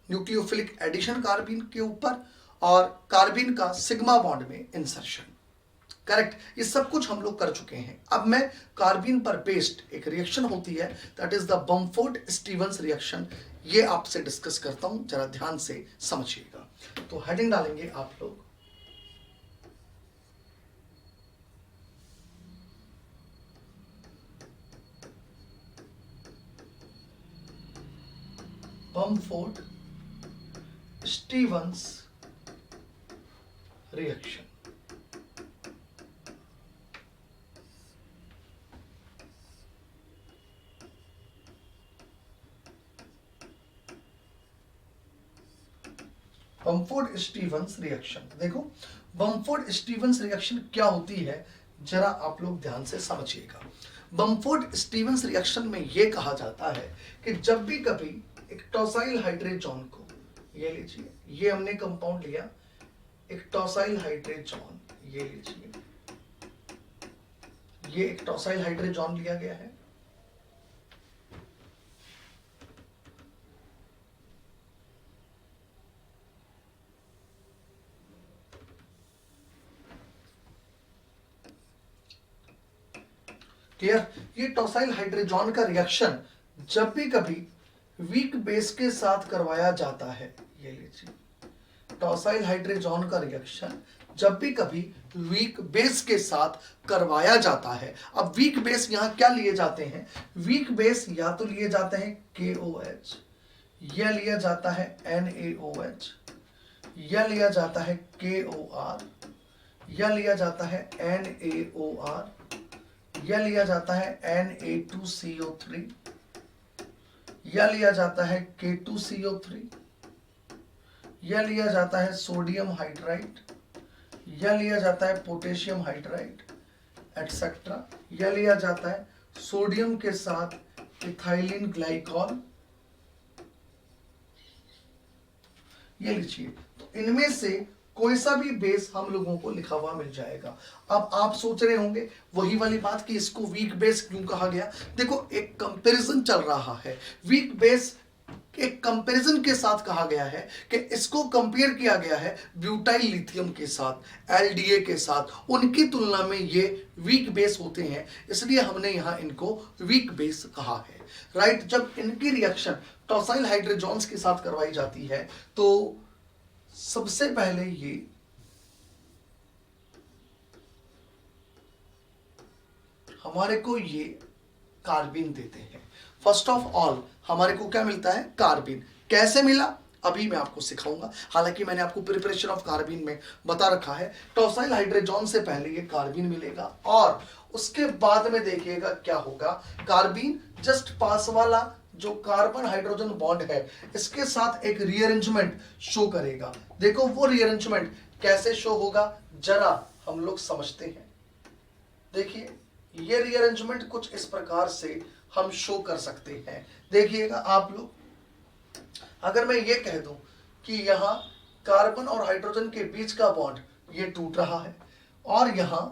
nucleophilic addition carbon के ऊपर, और कार्बन का सिग्मा बॉन्ड में इंसर्शन। करेक्ट, ये सब कुछ हम लोग कर चुके हैं। अब मैं कार्बन पर बेस्ड एक रिएक्शन होती है that is the Bamford Stevens reaction, ये आपसे डिस्कस करता हूं, जरा ध्यान से समझिएगा। तो हेडिंग डालेंगे आप लोग, Bamford Stevens reaction. Bamford Stevens reaction. देखो बमफोर्ड स्टीवंस रिएक्शन क्या होती है, जरा आप लोग ध्यान से समझिएगा। बमफोर्ड स्टीवंस रिएक्शन में यह कहा जाता है कि जब भी कभी एक टॉसाइल हाइड्रोजन को, ये लीजिए, ये हमने कंपाउंड लिया, एक टॉसाइल हाइड्रोजन, ये लीजिए, ये एक टॉसाइल हाइड्रोजन लिया गया है, क्लियर। ये टॉसाइल हाइड्रोजन का रिएक्शन जब भी कभी वीक बेस के साथ करवाया जाता है, ये लीजिए, टॉसाइल हाइड्रोजन का रिएक्शन जब भी कभी वीक बेस के साथ करवाया जाता है। अब वीक बेस यहां क्या लिए जाते हैं, वीक बेस या तो लिए जाते हैं KOH, या लिया जाता है NaOH, या लिया जाता है KOR, या लिया जाता है NaOR, या लिया जाता है Na2CO3, या लिया जाता है K2CO3, या लिया जाता है सोडियम हाइड्राइड, या लिया जाता है पोटेशियम हाइड्राइड एटसेट्रा, या लिया जाता है सोडियम के साथ इथाइलिन ग्लाइकॉल, ये लीजिए। तो इनमें से कोई सा भी बेस हम लोगों को लिखा हुआ मिल जाएगा। अब आप सोच रहे होंगे वही वाली बात कि इसको वीक बेस क्यों कहा गया। देखो एक कंपैरिजन चल रहा है, वीक बेस एक कंपैरिजन के साथ कहा गया है कि इसको कंपेयर किया गया है ब्यूटाइल लिथियम के साथ, LDA के साथ, उनकी तुलना में ये वीक बेस होते हैं, इसलिए हमने यहां इनको वीक बेस कहा है, राइट। जब इनकी रिएक्शन टॉसाइल हाइड्रोजन्स के साथ करवाई जाती है तो सबसे पहले ये हमारे को ये कार्बिन देते हैं। फर्स्ट ऑफ ऑल हमारे को क्या मिलता है, कार्बिन। कैसे मिला अभी मैं आपको सिखाऊंगा, हालांकि मैंने आपको प्रिपरेशन ऑफ कार्बिन में बता रखा है। टॉसाइल हाइड्रोजन से पहले ये कार्बिन मिलेगा और उसके बाद में देखिएगा क्या होगा, कार्बिन जस्ट पास वाला जो कार्बन हाइड्रोजन बॉन्ड है इसके साथ एक रीअरेंजमेंट शो करेगा। देखो वो रीअरेंजमेंट कैसे शो होगा जरा हम लोग समझते हैं। देखिए ये रीअरेंजमेंट कुछ इस प्रकार से हम शो कर सकते हैं। देखिएगा आप लोग, अगर मैं ये कह दूं कि यहां कार्बन और हाइड्रोजन के बीच का बॉन्ड ये टूट रहा है और यहां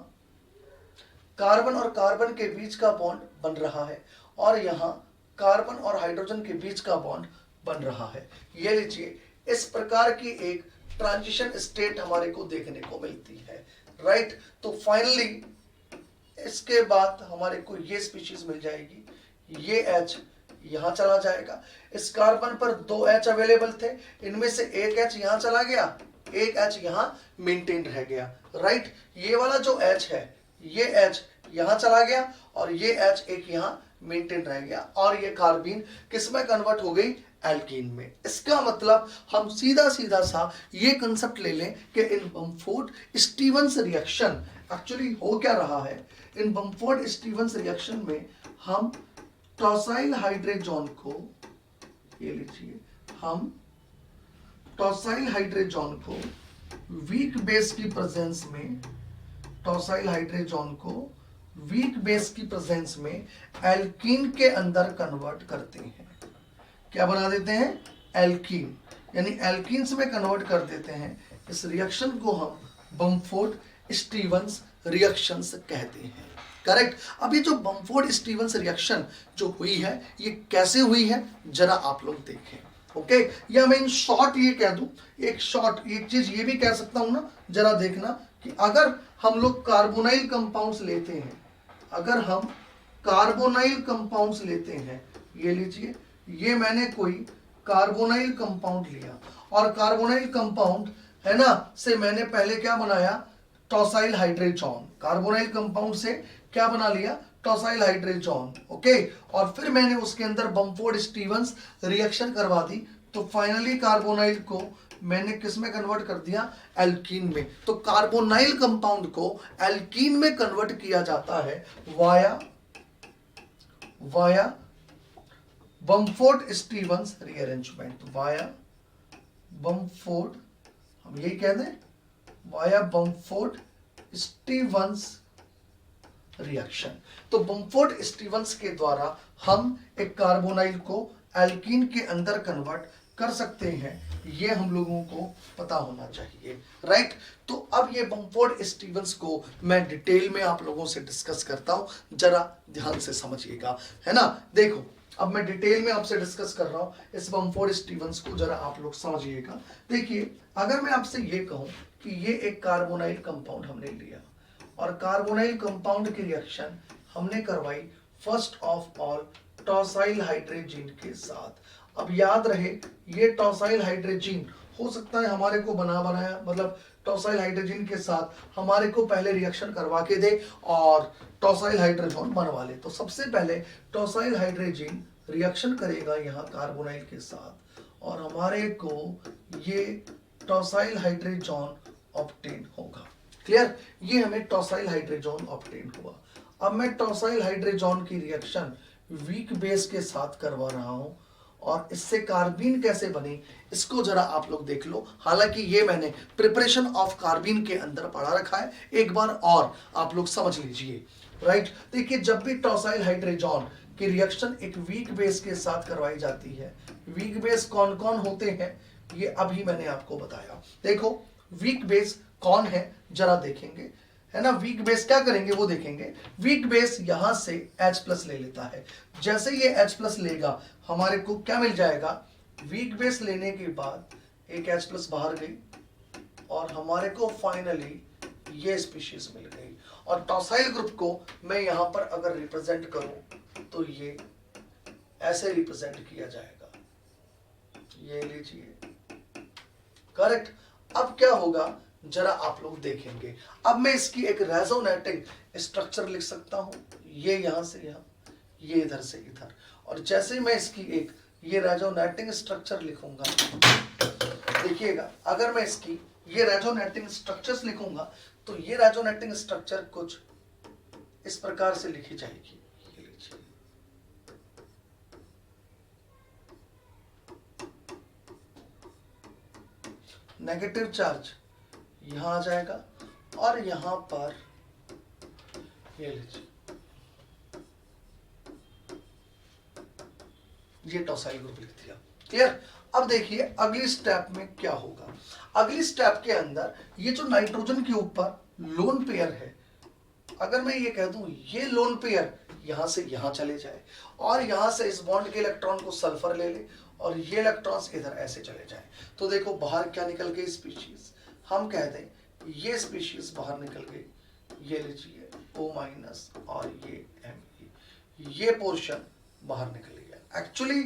कार्बन और कार्बन के बीच का बॉन्ड बन रहा है और यहां कार्बन और हाइड्रोजन के बीच का बॉन्ड बन रहा है, ये लीजिए, इस प्रकार की एक ट्रांजिशन स्टेट हमारे को देखने को मिलती है, राइट। तो फाइनली इसके बाद हमारे को ये स्पीशीज मिल जाएगी, ये H यहां चला जाएगा। इस कार्बन पर 2 H अवेलेबल थे, इनमें से एक H यहां चला गया, एक H यहां मेंटेन रह गया, राइट। ये वाला जो H है ये H यहां चला गया और ये H एक यहां मेंटेन रह गया और ये कार्बिन किस में कन्वर्ट हो गई, एल्कीन में। इसका मतलब हम सीधा सीधा सा ये कंसेप्ट ले लें कि इन बमफोर्ड स्टीवंस रिएक्शन एक्चुअली हो क्या रहा है, इन बमफोर्ड स्टीवंस रिएक्शन में हम टॉसाइल हाइड्रोजन को, ये लीजिए, हम टॉसाइल हाइड्रोजन को वीक बेस की प्रेजेंस में, टॉसाइल हाइड्रोजन को वीक बेस की प्रेजेंस में एल्कीन के अंदर कन्वर्ट करते हैं। क्या बना देते हैं, एल्कीन, यानी एल्कीन्स में कन्वर्ट कर देते हैं। इस रिएक्शन को हम बमफोर्ड स्टीवंस रिएक्शंस कहते हैं, करेक्ट। अभी जो बमफोर्ड स्टीवंस रिएक्शन जो हुई है ये कैसे हुई है जरा आप लोग देखें, ओके। या मैं इन शॉर्ट ये कह दूं, एक शॉर्ट एक चीज ये भी कह सकता हूं ना, जरा देखना कि अगर हम लोग कार्बोनाइल कंपाउंड्स लेते हैं, अगर हम कार्बोनाइल कंपाउंड्स लेते हैं, ये लीजिए, ये मैंने कोई कार्बोनाइल कंपाउंड लिया और कार्बोनाइल कंपाउंड है ना से मैंने पहले क्या बनाया, टॉसाइल हाइड्रोजन। कार्बोनाइल कंपाउंड से क्या बना लिया, टॉसाइल हाइड्रोजन, ओके। और फिर मैंने उसके अंदर बमफोर्ड स्टीवंस रिएक्शन करवा दी, तो फाइनली कार्बोनाइल को मैंने किस में कन्वर्ट कर दिया, एल्कीन में। तो कार्बोनाइल कंपाउंड को एल्कीन में कन्वर्ट किया जाता है वाया बमफोर्ड स्टीवंस रीअरेंजमेंट, वाया बमफोर्ड हम यही कह दें वाया बमफोर्ड स्टीवंस रिएक्शन। तो बमफोर्ड स्टीवंस के द्वारा हम एक कार्बोनाइल को एल्कीन के अंदर कन्वर्ट कर सकते हैं, ये हम लोगों को पता होना चाहिए, राइट। तो अब ये बमफोर्ड स्टीवंस को मैं डिटेल में आप लोगों से डिस्कस करता हूं, जरा ध्यान से समझिएगा, है ना। देखो अब मैं डिटेल में आपसे डिस्कस कर रहा हूं इस बमफोर्ड स्टीवंस को, जरा आप लोग समझिएगा। देखिए अगर मैं आपसे ये कहूं कि ये एक कार्बोनाइल कंपाउंड हमने लिया और कार्बोनाइल कंपाउंड की रिएक्शन हमने करवाई first of all tosyl hydrogen के साथ। अब याद रहे ये टॉसाइल हाइड्रोजन हो सकता है हमारे को बनाया मतलब टॉसाइल हाइड्रोजन के साथ हमारे को पहले रिएक्शन करवा के दे और टॉसाइल हाइड्रोजन बनवा ले। तो सबसे पहले टॉसाइल हाइड्रोजन रिएक्शन करेगा यहाँ कार्बोनाइल के साथ और हमारे को ये टॉसाइल हाइड्रोजन ऑब्टेन होगा। क्लियर, ये हमें टॉसाइल हाइड्रोजन ऑब्टेन हुआ। अब मैं टॉसाइल हाइड्रोजन की रिएक्शन वीक बेस के साथ करवा रहा हूं और इससे कार्बीन कैसे बने इसको जरा आप लोग देख लो। हालांकि ये मैंने प्रिपरेशन ऑफ कार्बीन के अंदर पढ़ा रखा है, एक बार और आप लोग समझ लीजिए, राइट। देखिए जब भी टॉसाइल हाइड्रोजन की रिएक्शन एक वीक बेस के साथ करवाई जाती है, वीक बेस कौन कौन होते हैं ये अभी मैंने आपको बताया। देखो वीक बेस कौन है जरा देखेंगे, है ना। वीक बेस क्या करेंगे वो देखेंगे। वीक बेस यहां से H+ ले लेता है, जैसे ये H+ लेगा हमारे को क्या मिल जाएगा, वीक बेस लेने के बाद एक H+ बाहर गई और हमारे को फाइनली ये स्पीशीज मिल गई। और टॉसाइल ग्रुप को मैं यहां पर अगर रिप्रेजेंट करूं तो ये ऐसे रिप्रेजेंट किया जाएगा, ये लीजिए, करेक्ट। अब क्या होगा जरा आप लोग देखेंगे। अब मैं इसकी एक रेजोनेटिंग स्ट्रक्चर लिख सकता हूं, ये यहां से यहां, ये इधर से इधर, और जैसे मैं इसकी एक ये रेजोनेटिंग स्ट्रक्चर लिखूंगा, देखिएगा अगर मैं इसकी ये रेजोनेटिंग स्ट्रक्चर्स लिखूंगा तो ये रेजोनेटिंग स्ट्रक्चर कुछ इस प्रकार से लिखी जाएगी। ये लीजिए, नेगेटिव चार्ज यहां आ जाएगा और यहां पर ये लीजिए, ये टॉसाइल ग्रुप लिख दिया। क्लियर। अब देखिए अगली स्टेप में क्या होगा। अगली स्टेप के अंदर ये जो नाइट्रोजन के ऊपर लोन पेयर है, अगर मैं ये कह दूं ये लोन पेयर यहां से यहां चले जाए और यहां से इस बॉन्ड के इलेक्ट्रॉन को सल्फर ले ले और ये इलेक्ट्रॉन्स इधर ऐसे चले जाए, तो देखो बाहर क्या निकल गई स्पीशीज। हम कह दें ये स्पीशीज बाहर निकल गई, ये लीजिए O- और ये Me, ये पोर्शन बाहर निकल गया। एक्चुअली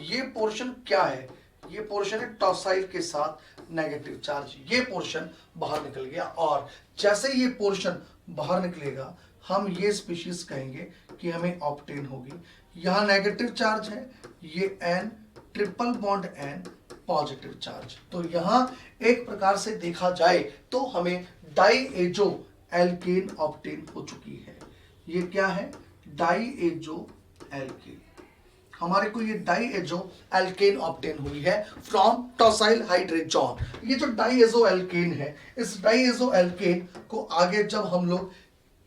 ये पोर्शन क्या है, ये पोर्शन है टॉसाइल के साथ नेगेटिव चार्ज, ये पोर्शन बाहर निकल गया। और जैसे ये पोर्शन बाहर निकलेगा हम ये स्पीशीज कहेंगे कि हमें ऑब्टेन होगी। यहां नेगेटिव चार्ज है, ये N triple bond N positive charge. तो यहां एक प्रकार से देखा जाए तो हमें डाईएजो एल्केन ऑब्टेन हो चुकी है। ये क्या है, डाईएजो एल्केन। हमारे को ये डाईएजो एल्केन ऑब्टेन हुई है फ्रॉम टॉसाइल हाइड्रोजन। ये जो डाईएजो एल्केन है, इस डाईएजो एल्केन को आगे जब हम लोग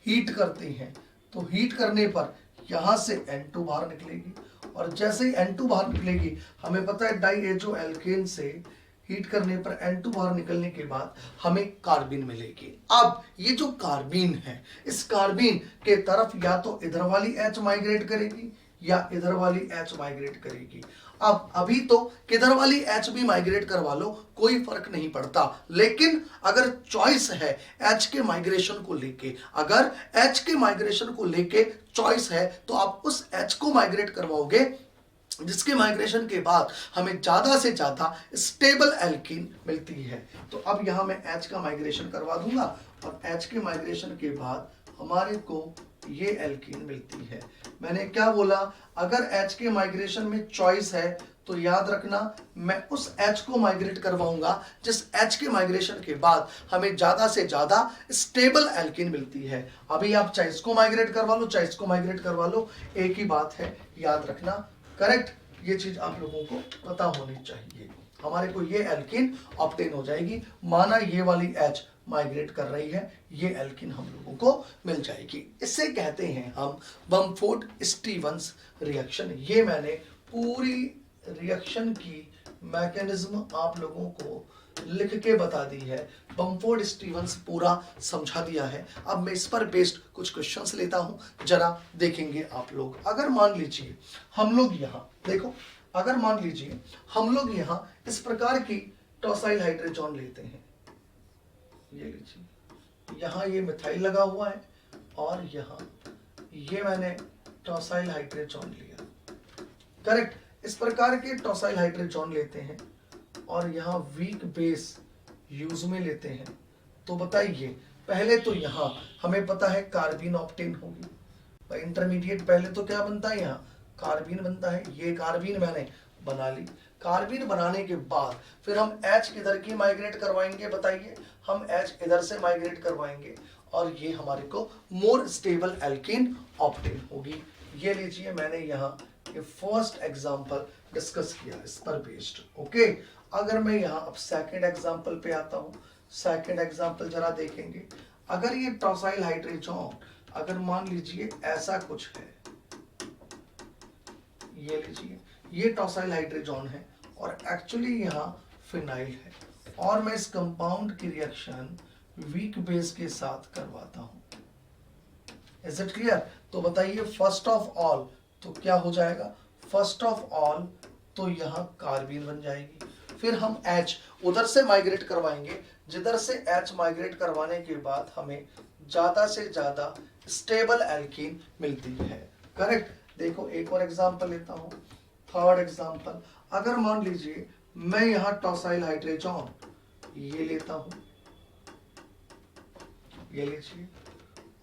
हीट करते हैं तो हीट करने पर यहां से N2 बाहर निकलेगी और जैसे ही N2 बाहर निकलेगी हमें पता है डाईएजो एल्केन से हीट करने पर N2 बाहर निकलने के बाद हमें कार्बिन मिलेगी। अब ये जो कार्बिन है, इस कार्बिन के तरफ या तो इधर वाली H माइग्रेट करेगी या इधर वाली H माइग्रेट करेगी। अब अभी तो किधर वाली H भी माइग्रेट करवा लो कोई फर्क नहीं पड़ता, लेकिन अगर चॉइस है H के माइग्रेशन को लेके, अगर H के माइग्रेशन को लेके चॉइस है तो आप उस H को माइग्रेट करवाओगे जिसके माइग्रेशन के बाद हमें ज्यादा से ज्यादा स्टेबल एल्कीन मिलती है। तो अब यहां मैं H का माइग्रेशन करवा दूंगा और H के माइग्रेशन के बाद हमारे को ये एल्कीन मिलती है। मैंने क्या बोला, अगर H के माइग्रेशन में चॉइस है तो याद रखना मैं उस H को माइग्रेट करवाऊंगा जिस H के माइग्रेशन के बाद हमें ज्यादा से ज्यादा स्टेबल एल्कीन मिलती है। अभी आप चाहे इसको माइग्रेट करवा लो चाहे इसको माइग्रेट करवा लो, एक ही बात है, याद रखना, करेक्ट। ये चीज आप लोगों को पता होनी चाहिए। हमारे को ये एल्किन ऑब्टेन हो जाएगी। माना ये वाली H माइग्रेट कर रही है, ये एल्किन हम लोगों को मिल जाएगी। इसे कहते हैं हम बमफोर्ड स्टीवंस रिएक्शन। ये मैंने पूरी रिएक्शन की मैकेनिज्म आप लोगों को लिख के बता दी है, बमफोर्ड स्टीवंस पूरा समझा दिया है। अब मैं इस पर बेस्ड कुछ क्वेश्चंस लेता हूं, जरा देखेंगे आप लोग। अगर मान लीजिए हम लोग यहाँ देखो, अगर मान लीजिए हम लोग यहाँ इस प्रकार की टॉसाइल हाइड्रोजन लेते हैं, ये लीजिए यहाँ ये मिथाइल लगा हुआ है और यहाँ ये मैंने टॉसाइल हाइड्रोजन लिया, करेक्ट। इस प्रकार के टॉसाइल हाइड्रोजन लेते हैं और यहाँ वीक बेस यूज में लेते हैं, तो बताइए पहले तो यहाँ हमें पता है कार्बीन ऑब्टेन होगी। इंटरमीडिएट पहले तो क्या बनता है, यहाँ कार्बीन बनता है। ये कार्बीन मैंने बना ली। कार्बीन बनाने के बाद फिर हम H किधर की माइग्रेट करवाएंगे, बताइए। हम H इधर से माइग्रेट करवाएंगे और ये हमारे को मोर स्टेबल एल्कीन ऑब्टेन होगी। ये लीजिए मैंने यहाँ ये फर्स्ट एग्जांपल डिस्कस किया इस पर बेस्ड, ओके। अगर मैं यहाँ अब सेकंड एग्जांपल पे आता हूँ, सेकंड एग्जांपल जरा देखेंगे। अगर ये टॉसाइल हाइड्रोजन अगर मान लीजिए ऐसा कुछ है, ये लीजिए ये टॉसाइल हाइड्रोजन है और एक्चुअली यहाँ फिनाइल है, और मैं इस कंपाउंड की रिएक्शन वीक बेस के साथ करवाता हूँ। Is it clear? तो बताइए फर्स्ट ऑफ ऑल तो क्या हो जाएगा, फर्स्ट ऑफ ऑल तो यहाँ कार्बीन बन जाएगी। फिर हम H उधर से माइग्रेट करवाएंगे, जिधर से H माइग्रेट करवाने के बाद हमें ज्यादा से ज्यादा स्टेबल एल्कीन मिलती है, करेक्ट। देखो एक और एग्जांपल लेता हूँ, थर्ड एग्जांपल। अगर मान लीजिए मैं यहाँ टॉसाइल हाइड्रोजन ये लेता हूँ, ये लीजिए,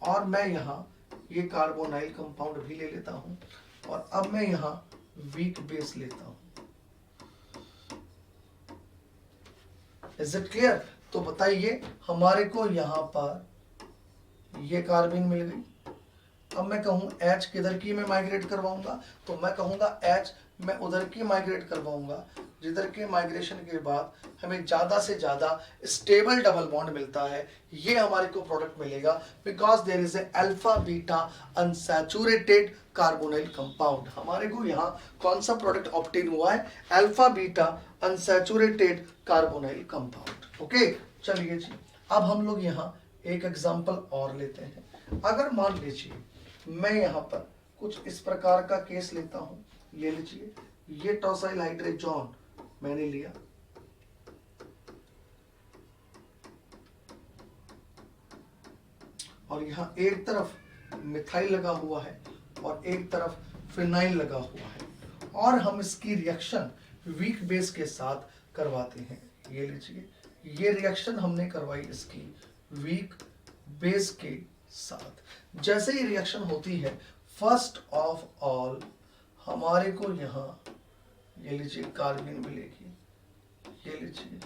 और मैं यहाँ ये कार्बोनाइल कंपाउंड भी ले लेता हूँ, और अब मैं यहाँ वीक बेस लेता हूँ। Is it clear? तो बताइए हमारे को यहाँ पर ये कार्बन मिल गई। अब मैं कहूँ H किधर की मैं माइग्रेट करवाऊंगा, तो मैं कहूँगा H मैं उधर की माइग्रेट करवाऊंगा जिधर के माइग्रेशन के बाद हमें ज्यादा से ज्यादा स्टेबल डबल बॉन्ड मिलता है। ये हमारे को प्रोडक्ट मिलेगा because there is a alpha beta unsaturated carbonyl compound. हमारे को यहाँ कौन सा प्रोडक्ट ऑब्टेन हुआ है, alpha beta unsaturated carbonyl compound, okay. चलिए जी अब हम लोग यहाँ एक एग्जांपल और लेते हैं। अगर मान लीजिए मैं यहाँ पर कुछ इस प्रकार का केस लेता हूँ, ये लीजिए ये टॉसाइल हाइड्रोजन मैंने लिया, और यहाँ एक तरफ मिथाइल लगा हुआ है और एक तरफ फिनाइल लगा हुआ है, और हम इसकी रिएक्शन वीक बेस के साथ करवाते हैं। ये लीजिए ये रिएक्शन हमने करवाई इसकी वीक बेस के साथ। जैसे ही रिएक्शन होती है फर्स्ट ऑफ ऑल हमारे को यहाँ ये लीजिए कार्बन मिलेगी, ये लीजिए,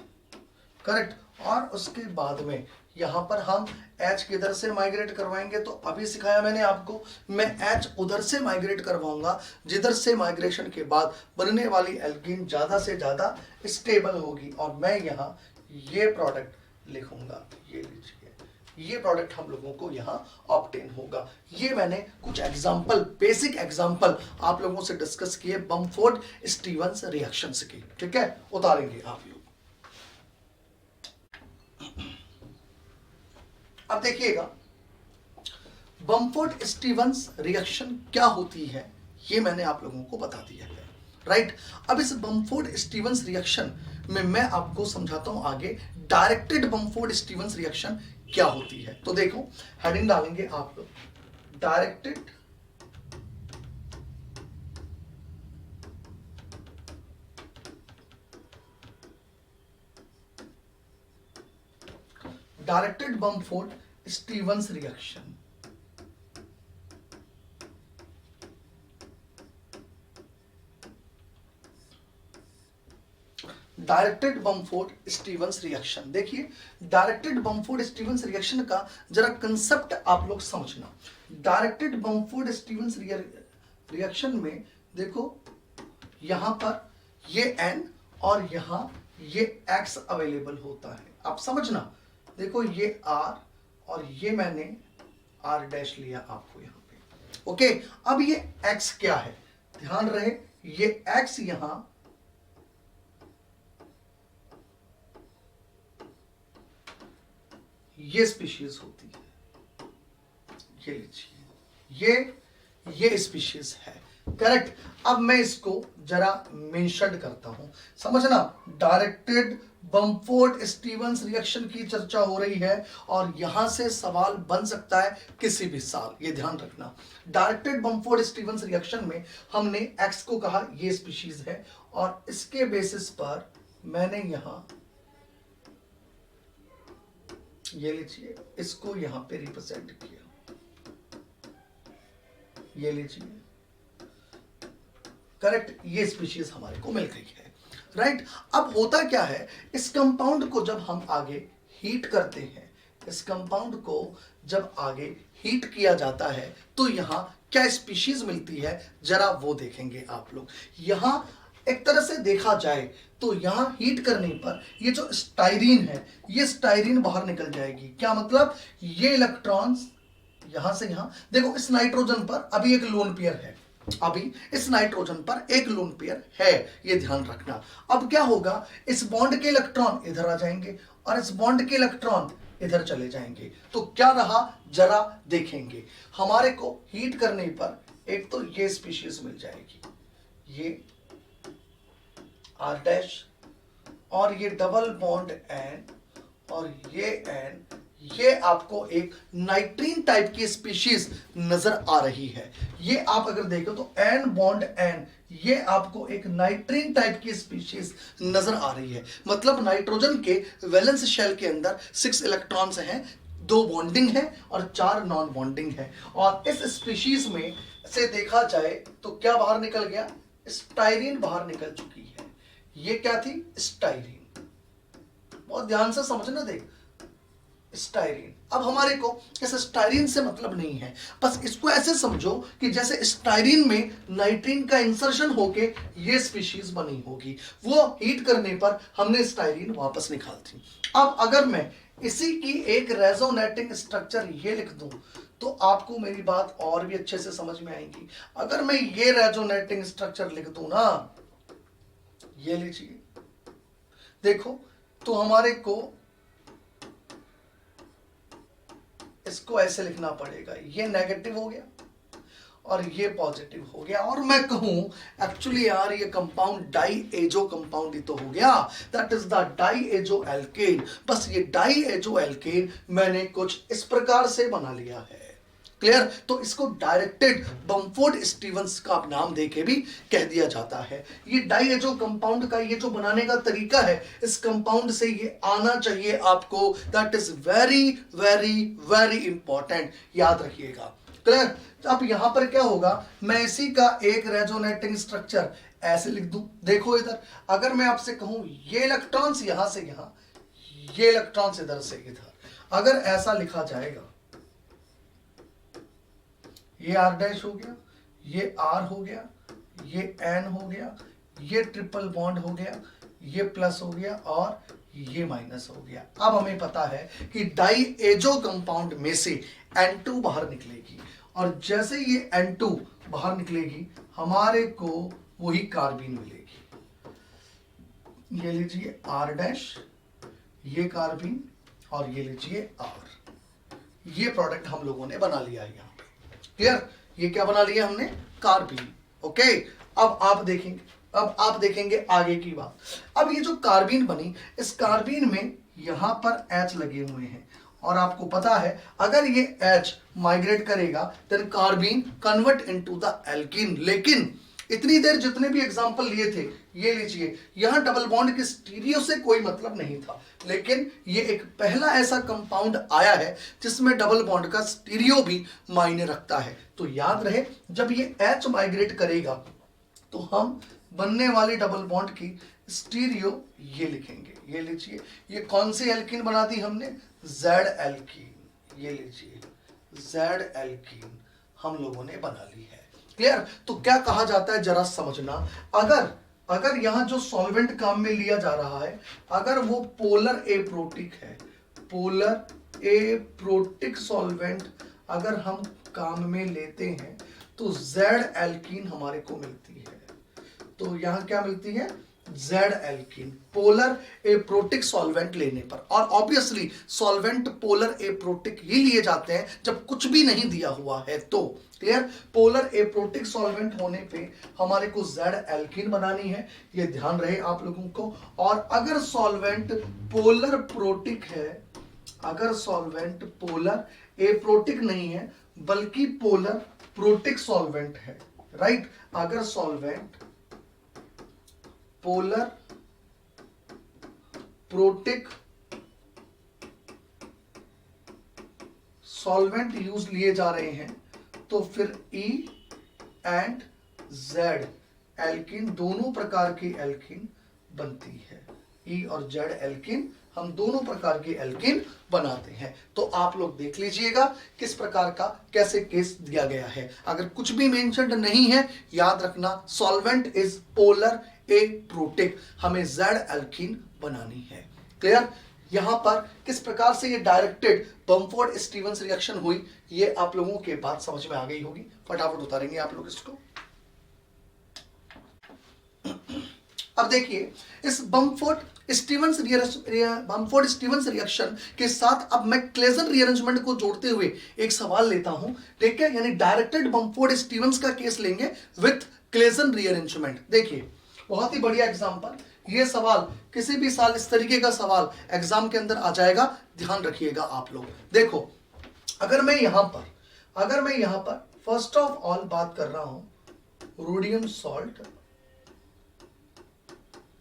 करेक्ट। और उसके बाद में यहाँ पर हम H किधर से माइग्रेट करवाएंगे, तो अभी सिखाया मैंने आपको, मैं H उधर से माइग्रेट करवाऊंगा जिधर से माइग्रेशन के बाद बनने वाली एल्कीन ज्यादा से ज्यादा स्टेबल होगी, और मैं यहाँ ये प्रोडक्ट लिखूंगा, ये लीजिए ये प्रोडक्ट हम लोगों को यहाँ ऑब्टेन होगा। ये मैंने कुछ एग्जांपल, बेसिक एग्जांपल आप लोगों से डिस्कस किए बमफोर्ड स्टीवंस रिएक्शंस की, ठीक है। उतारेंगे आप लोग। अब देखिएगा बमफोर्ड स्टीवंस रिएक्शन क्या होती है, ये मैंने आप लोगों को बता दिया है, राइट। अब इस बमफोर्ड स्टीवंस रिएक्शन में मैं आपको समझाता हूं आगे डायरेक्टेड बमफोर्ड स्टीवंस रिएक्शन क्या होती है। तो देखो हेडिंग डालेंगे आप लोग, directed Bamford Stevens reaction. Directed Bamford Stevens reaction, देखिए डायरेक्टेड बमफोर्ड स्टीवंस रिएक्शन का जरा कंसेप्ट आप लोग समझना। डायरेक्टेड बमफोर्ड स्टीवंस रिएक्शन में देखो यहां पर ये N और यहां ये X अवेलेबल होता है। आप समझना, देखो ये R और ये मैंने R डैश लिया आपको यहां पे। ओके, अब ये X क्या है, ध्यान रहे ये X यहां ये स्पीशीज होती है, ये लीजिए ये स्पीशीज है, करेक्ट। अब मैं इसको जरा मेंशन करता हूं, समझना, डायरेक्टेड बमफोर्ड स्टीवंस रिएक्शन की चर्चा हो रही है और यहां से सवाल बन सकता है किसी भी साल, ये ध्यान रखना। डायरेक्टेड बमफोर्ड स्टीवंस रिएक्शन में हमने एक्स को कहा ये स्पीशीज है और इसके बेसिस पर मैंने यहां ये लीजिए इसको यहां पे रिप्रेजेंट किया, ये लीजिए, करेक्ट, ये स्पीशीज हमारे को मिल गई है, राइट। अब होता क्या है, इस कंपाउंड को जब हम आगे हीट करते हैं, इस कंपाउंड को जब आगे हीट किया जाता है तो यहां क्या स्पीशीज मिलती है जरा वो देखेंगे आप लोग। यहां एक तरह से देखा जाए तो यहां हीट करने पर ये जो स्टाइरीन है ये स्टाइरीन बाहर निकल जाएगी। क्या मतलब, ये इलेक्ट्रॉन्स यहां से यहां, देखो इस नाइट्रोजन पर अभी एक लोन पेयर है, अभी इस नाइट्रोजन पर एक लोन पेयर है, ये ध्यान रखना। अब क्या होगा, इस बॉन्ड के इलेक्ट्रॉन इधर आ जाएंगे और इस बॉन्ड के इलेक्ट्रॉन इधर चले जाएंगे, तो क्या रहा जरा देखेंगे। हमारे को हीट करने पर एक तो ये स्पीशीज मिल जाएगी, ये R डैश और ये डबल बॉन्ड N और ये N, ये आपको एक नाइट्रीन टाइप की स्पीशीज नजर आ रही है। ये आप अगर देखो तो N बॉन्ड N, ये आपको एक नाइट्रीन टाइप की स्पीशीज नजर आ रही है। मतलब नाइट्रोजन के वैलेंस शेल के अंदर 6 इलेक्ट्रॉन्स हैं, 2 बॉन्डिंग है और 4 नॉन बॉन्डिंग है। और इस स्पीशीज में से देखा जाए तो क्या बाहर निकल गया, स्टाइरीन बाहर निकल चुकी है। ये क्या थी, स्टाइरीन, बहुत ध्यान से समझना, देख स्टाइरीन। अब हमारे को इस स्टाइरीन से मतलब नहीं है, बस इसको ऐसे समझो कि जैसे स्टाइरीन में नाइट्रीन का इंसर्शन होके ये स्पीशीज बनी होगी, वो हीट करने पर हमने स्टाइरीन वापस निकाल दी। अब अगर मैं इसी की एक रेजोनेटिंग स्ट्रक्चर ये लिख दूं तो आपको मेरी बात और भी अच्छे से समझ में आएगी। अगर मैं ये रेजोनेटिंग स्ट्रक्चर लिख दूं ना, ये लीजिए, देखो तो हमारे को इसको ऐसे लिखना पड़ेगा, ये नेगेटिव हो गया और ये पॉजिटिव हो गया। और मैं कहूं एक्चुअली यार ये कंपाउंड डाई एजो कंपाउंड ही तो हो गया, that is the diazo alkane. बस ये डाई एजो एल्केन मैंने कुछ इस प्रकार से बना लिया है, क्लियर। तो इसको डायरेक्टेड बमफोर्ड स्टीवंस का नाम देके भी कह दिया जाता है। ये डाईएजो कंपाउंड का ये जो बनाने का तरीका है, इस कंपाउंड से ये आना चाहिए आपको, that is very very very important, याद रखिएगा, क्लियर। अब यहां पर क्या होगा, मैं इसी का एक रेजोनेटिंग स्ट्रक्चर ऐसे लिख दूं। देखो इधर अगर मैं आपसे कहूं ये इलेक्ट्रॉन्स यहां से यहां, ये इलेक्ट्रॉन्स इधर से इधर, अगर ऐसा लिखा जाएगा, ये R डैश हो गया, ये R हो गया, ये N हो गया, ये ट्रिपल बॉन्ड हो गया, ये प्लस हो गया और ये माइनस हो गया। अब हमें पता है कि डाई एजो कंपाउंड में से N2 बाहर निकलेगी और जैसे ये N2 बाहर निकलेगी हमारे को वही कार्बीन मिलेगी। ये लीजिए R डैश, ये कार्बीन और ये लीजिए R, ये प्रोडक्ट हम लोगों ने बना लिया है यहाँ पे, क्लियर। ये क्या बना लिया हमने, कार्बीन, ओके। अब आप देखेंगे आगे की बात। अब ये जो कार्बीन बनी, इस कार्बीन में यहां पर H लगे हुए हैं और आपको पता है अगर ये H माइग्रेट करेगा then carbene convert into the alkene. लेकिन इतनी देर जितने भी एग्जांपल लिए थे, ये लीजिए, यहां डबल बॉन्ड के स्टीरियो से कोई मतलब नहीं था, लेकिन ये एक पहला ऐसा कंपाउंड आया है जिसमें डबल बॉन्ड का स्टीरियो भी मायने रखता है। तो याद रहे जब ये H माइग्रेट करेगा तो हम बनने वाले डबल बॉन्ड की स्टीरियो ये लिखेंगे। ये लीजिए, ये कौन सी एल्कीन बना दी हमने, जेड एल्कीन। ये लीजिए जेड एल्कीन हम लोगों ने बना ली है, क्लियर। तो क्या कहा जाता है जरा समझना, अगर अगर यहां जो सॉल्वेंट काम में लिया जा रहा है अगर वो पोलर एप्रोटिक है, पोलर एप्रोटिक सॉल्वेंट अगर हम काम में लेते हैं तो जेड एल्कीन हमारे को मिलती है। तो यहां क्या मिलती है? Z alkene polar aprotic solvent लेने पर। और ऑब्वियसली सॉल्वेंट पोलर एप्रोटिक ही लिए जाते हैं जब कुछ भी नहीं दिया हुआ है। तो क्लियर, पोलर एप्रोटिक सॉल्वेंट होने पे हमारे को जेड एल्कीन बनानी है, ये ध्यान रहे आप लोगों को। और अगर सॉल्वेंट पोलर प्रोटिक है, अगर सॉल्वेंट पोलर एप्रोटिक नहीं है बल्कि पोलर प्रोटिक सॉल्वेंट है, राइट, अगर solvent polar protic solvent use लिए जा रहे हैं तो फिर E एंड Z एल्कीन दोनों प्रकार की एल्कीन बनती है। E और Z एल्कीन हम दोनों प्रकार के एल्कीन बनाते हैं। तो आप लोग देख लीजिएगा किस प्रकार का कैसे केस दिया गया है। अगर कुछ भी मेंशन्ड नहीं है याद रखना सॉल्वेंट इज पोलर एप्रोटिक, हमें Z एल्कीन बनानी है। क्लियर? यहां पर किस प्रकार से ये डायरेक्टेड बमफोर्ड स्टीवंस रिएक्शन हुई ये आप लोगों के बात समझ में आ गई होगी। फटाफट उतारेंगे आप लोग इसको। अब देखिए इस बमफोर्ड स्टीवंस रिएक्शन के साथ अब मैं क्लेजन रीअरेंजमेंट को जोड़ते हुए एक सवाल लेता हूं, ठीक है, यानी डायरेक्टेड बमफोर्ड स्टीवंस का केस लेंगे विथ क्लेजन रीअरेंजमेंट। देखिए बहुत ही बढ़िया एग्जांपल, ये सवाल किसी भी साल इस तरीके का सवाल एग्जाम के अंदर आ जाएगा, ध्यान रखिएगा आप लोग। देखो अगर मैं यहां पर फर्स्ट ऑफ ऑल बात कर रहा हूं रोडियम सॉल्ट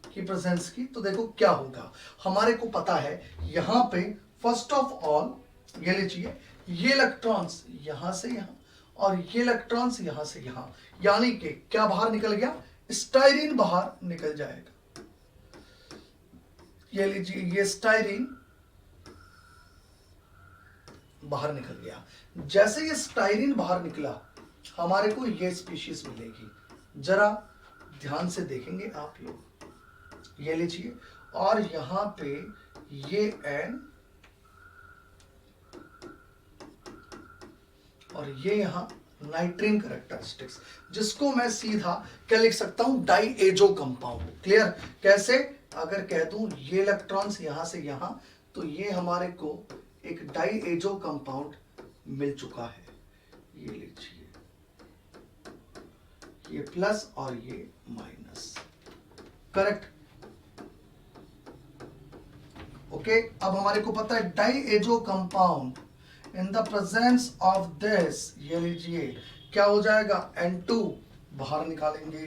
की प्रेजेंस की, तो देखो क्या होगा। हमारे को पता है यहां पे फर्स्ट ऑफ ऑल ये लीजिए, ये इलेक्ट्रॉन्स यहां से यहां और ये इलेक्ट्रॉन्स यहां से यहां, यानी कि क्या बाहर निकल गया? स्टाइरिन बाहर निकल जाएगा। ये लीजिए ये स्टाइरिन बाहर निकल गया। जैसे ये स्टाइरिन बाहर निकला हमारे को ये स्पीशीज मिलेगी। जरा ध्यान से देखेंगे आप लोग, ये लीजिए, और यहां पे ये N और ये यहां नाइट्रीन कैरेक्टरिस्टिक्स, जिसको मैं सीधा क्या लिख सकता हूं? डाईएजो कंपाउंड। क्लियर? कैसे? अगर कह दूं ये इलेक्ट्रॉन्स यहां से यहां तो ये हमारे को एक डाईएजो कंपाउंड मिल चुका है। ये लीजिए ये प्लस और ये माइनस, करेक्ट? ओके, अब हमारे को पता है diazo compound in the presence of this, ये लीजिए क्या हो जाएगा? N2 बाहर निकालेंगे।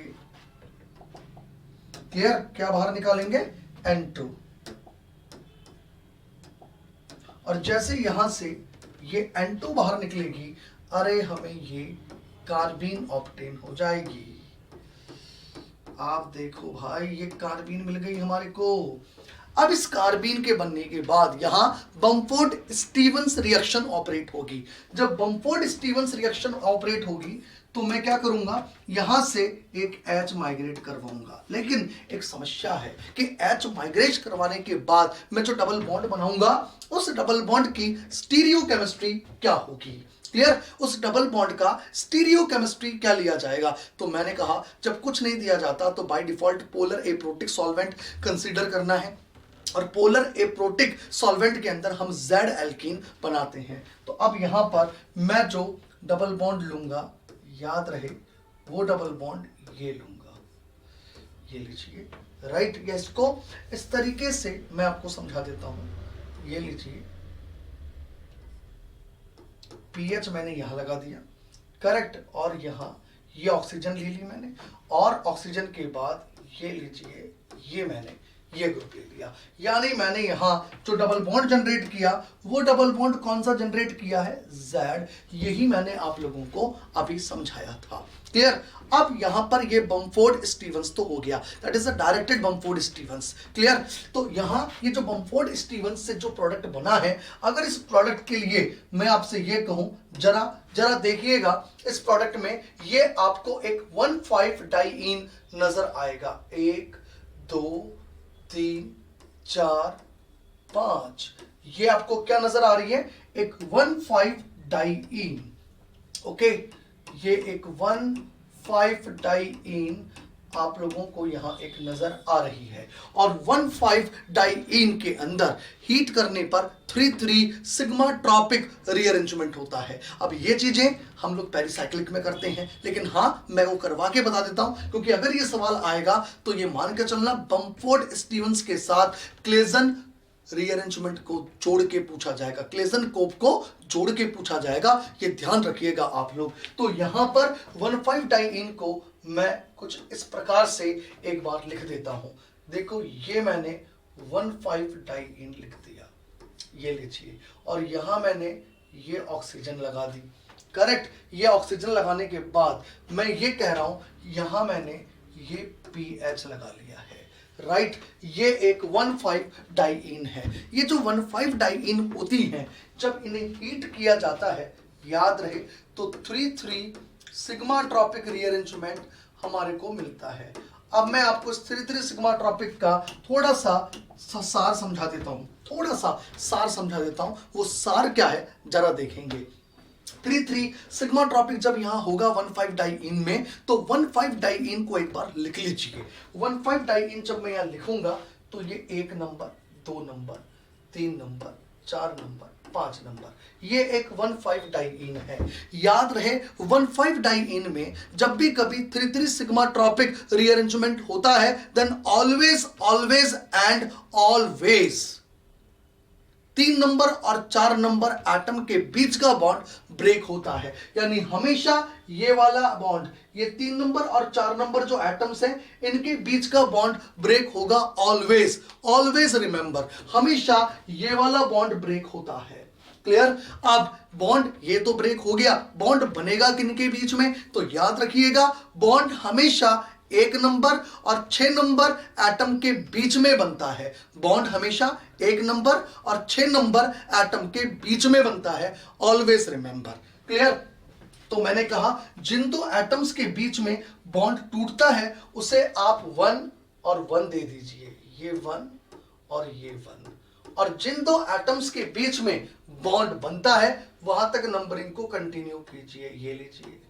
क्लियर? क्या बाहर निकालेंगे? N2। और जैसे यहां से ये N2 बाहर निकलेगी, अरे हमें ये कार्बीन ऑब्टेन हो जाएगी। आप देखो भाई ये कार्बीन मिल गई हमारे को। अब इस कार्बीन के बनने के बाद यहां बमफोर्ड स्टीवंस रिएक्शन ऑपरेट होगी। जब बमफोर्ड स्टीवंस रिएक्शन ऑपरेट होगी तो मैं क्या करूंगा? यहां से एक H माइग्रेट करवाऊंगा। लेकिन एक समस्या है कि H माइग्रेट करवाने के बाद मैं जो डबल बॉन्ड बनाऊंगा उस डबल बॉन्ड की स्टीरियो केमिस्ट्री क्या होगी? क्लियर? उस डबल बॉन्ड का स्टीरियो केमिस्ट्री क्या लिया जाएगा? तो मैंने कहा जब कुछ नहीं दिया जाता तो by default polar aprotic solvent consider करना है, और पोलर एप्रोटिक सॉल्वेंट के अंदर हम जेड एल्कीन बनाते हैं। तो अब यहां पर मैं जो डबल बॉन्ड लूंगा, याद रहे वो डबल बॉन्ड ये लूंगा, ये लीजिए, राइट? या इसको इस तरीके से मैं आपको समझा देता हूं। ये लीजिए पीएच मैंने यहां लगा दिया, करेक्ट, और यहां ये ऑक्सीजन ले ली मैंने, और ऑक्सीजन के बाद ये लीजिए ये मैंने ये ग्रुप ले लिया। यानी मैंने यहाँ जो डबल बॉन्ड जनरेट किया वो डबल बॉन्ड कौन सा जनरेट किया है, Z। यही मैंने आप लोगों को अभी समझाया था। क्लियर। अब यहां पर ये बमफोर्ड स्टीवंस तो हो गया, that is a directed Bamford Stevens. Clear. तो यहां ये जो बमफोर्ड स्टीवंस से जो प्रोडक्ट बना है, अगर इस प्रोडक्ट के लिए मैं आपसे ये कहूं, जरा देखिएगा इस प्रोडक्ट में ये आपको एक 1,5 डाइईन नजर आएगा। 1 2 3 4 5, ये आपको क्या नजर आ रही है, एक 1,5 डाइईन। ओके, ये एक 1,5 डाइईन आप लोगों को यहां एक नजर आ रही है। और 1,5 डाइईन के अंदर हीट करने पर 3,3 सिग्मा ट्रॉपिक रीअरेंजमेंट होता है। अब ये चीजें हम लोग पेरिसाइक्लिक में करते हैं, लेकिन हां मैं वो करवा के बता देता हूं, क्योंकि अगर ये सवाल आएगा तो ये मान के चलना बमफोर्ड स्टीवंस के साथ क्लेजन रीअरेंजमेंट को जोड़ के पूछा जाएगा, क्लेजन कोप को जोड़ के पूछा जाएगा, ये ध्यान रखिएगा आप लोग। तो यहां पर 1,5 डाइईन को मैं कुछ इस प्रकार से एक बार लिख देता हूं। देखो ये मैंने 1,5 डाइईन लिख दिया, ये लीजिए, और यहां मैंने ये ऑक्सीजन लगा दी। करेक्ट। ये ऑक्सीजन लगाने के बाद मैं ये कह रहा हूं यहां मैंने ये पीएच लगा लिया है। राइट। ये एक 1,5 डाइईन है। ये जो 1,5 डाइईन होती हैं, जब इन्हें हीट किया जाता है, याद रहे, तो 3,3 सिग्मा ट्रॉपिक रीअरेंजमेंट हमारे को मिलता है। अब मैं आपको इस 3,3 सिग्मा ट्रॉपिक का थोड़ा सा सार समझा देता हूं। वो सार क्या है जरा देखेंगे। 3,3 सिग्मा ट्रॉपिक जब यहां होगा 1,5 डाइईन में, तो 1,5 डाइईन को एक बार लिख लीजिए। 1,5 डाइईन जब मैं यहां लिखूंगा तो ये 1 number, 2 number, 3 number, 4 number, 5 number, ये एक 1,5 डाइईन है। याद रहे 1,5 डाइईन में जब भी कभी 3,3 सिग्मा ट्रॉपिक रीअरेंजमेंट होता है, then always and always 3 number और 4 नंबर एटम के बीच का बॉन्ड ब्रेक होता है। यानी हमेशा ये वाला बॉन्ड, ये 3 नंबर और 4 नंबर जो एटम्स हैं, इनके बीच का बॉन्ड ब्रेक होगा ऑलवेज रिमेंबर, हमेशा ये वाला बॉन्ड ब्रेक होता है। क्लियर। अब बॉन्ड ये तो ब्रेक हो गया, बॉन्ड बनेगा किनके बीच में, तो याद रखिएगा बॉन्ड हमेशा 1 नंबर और 6 नंबर एटम के बीच में बनता है। बॉन्ड हमेशा 1 नंबर और 6 नंबर एटम के बीच में बनता है, ऑलवेज रिमेंबर। क्लियर। तो मैंने कहा जिन दो एटम्स के बीच में बॉन्ड टूटता है उसे आप 1 और 1 दे दीजिए, ये 1 और ये 1, और जिन दो एटम्स के बीच में बॉन्ड बनता है वहां तक नंबरिंग को कंटिन्यू कीजिए, ये लीजिए।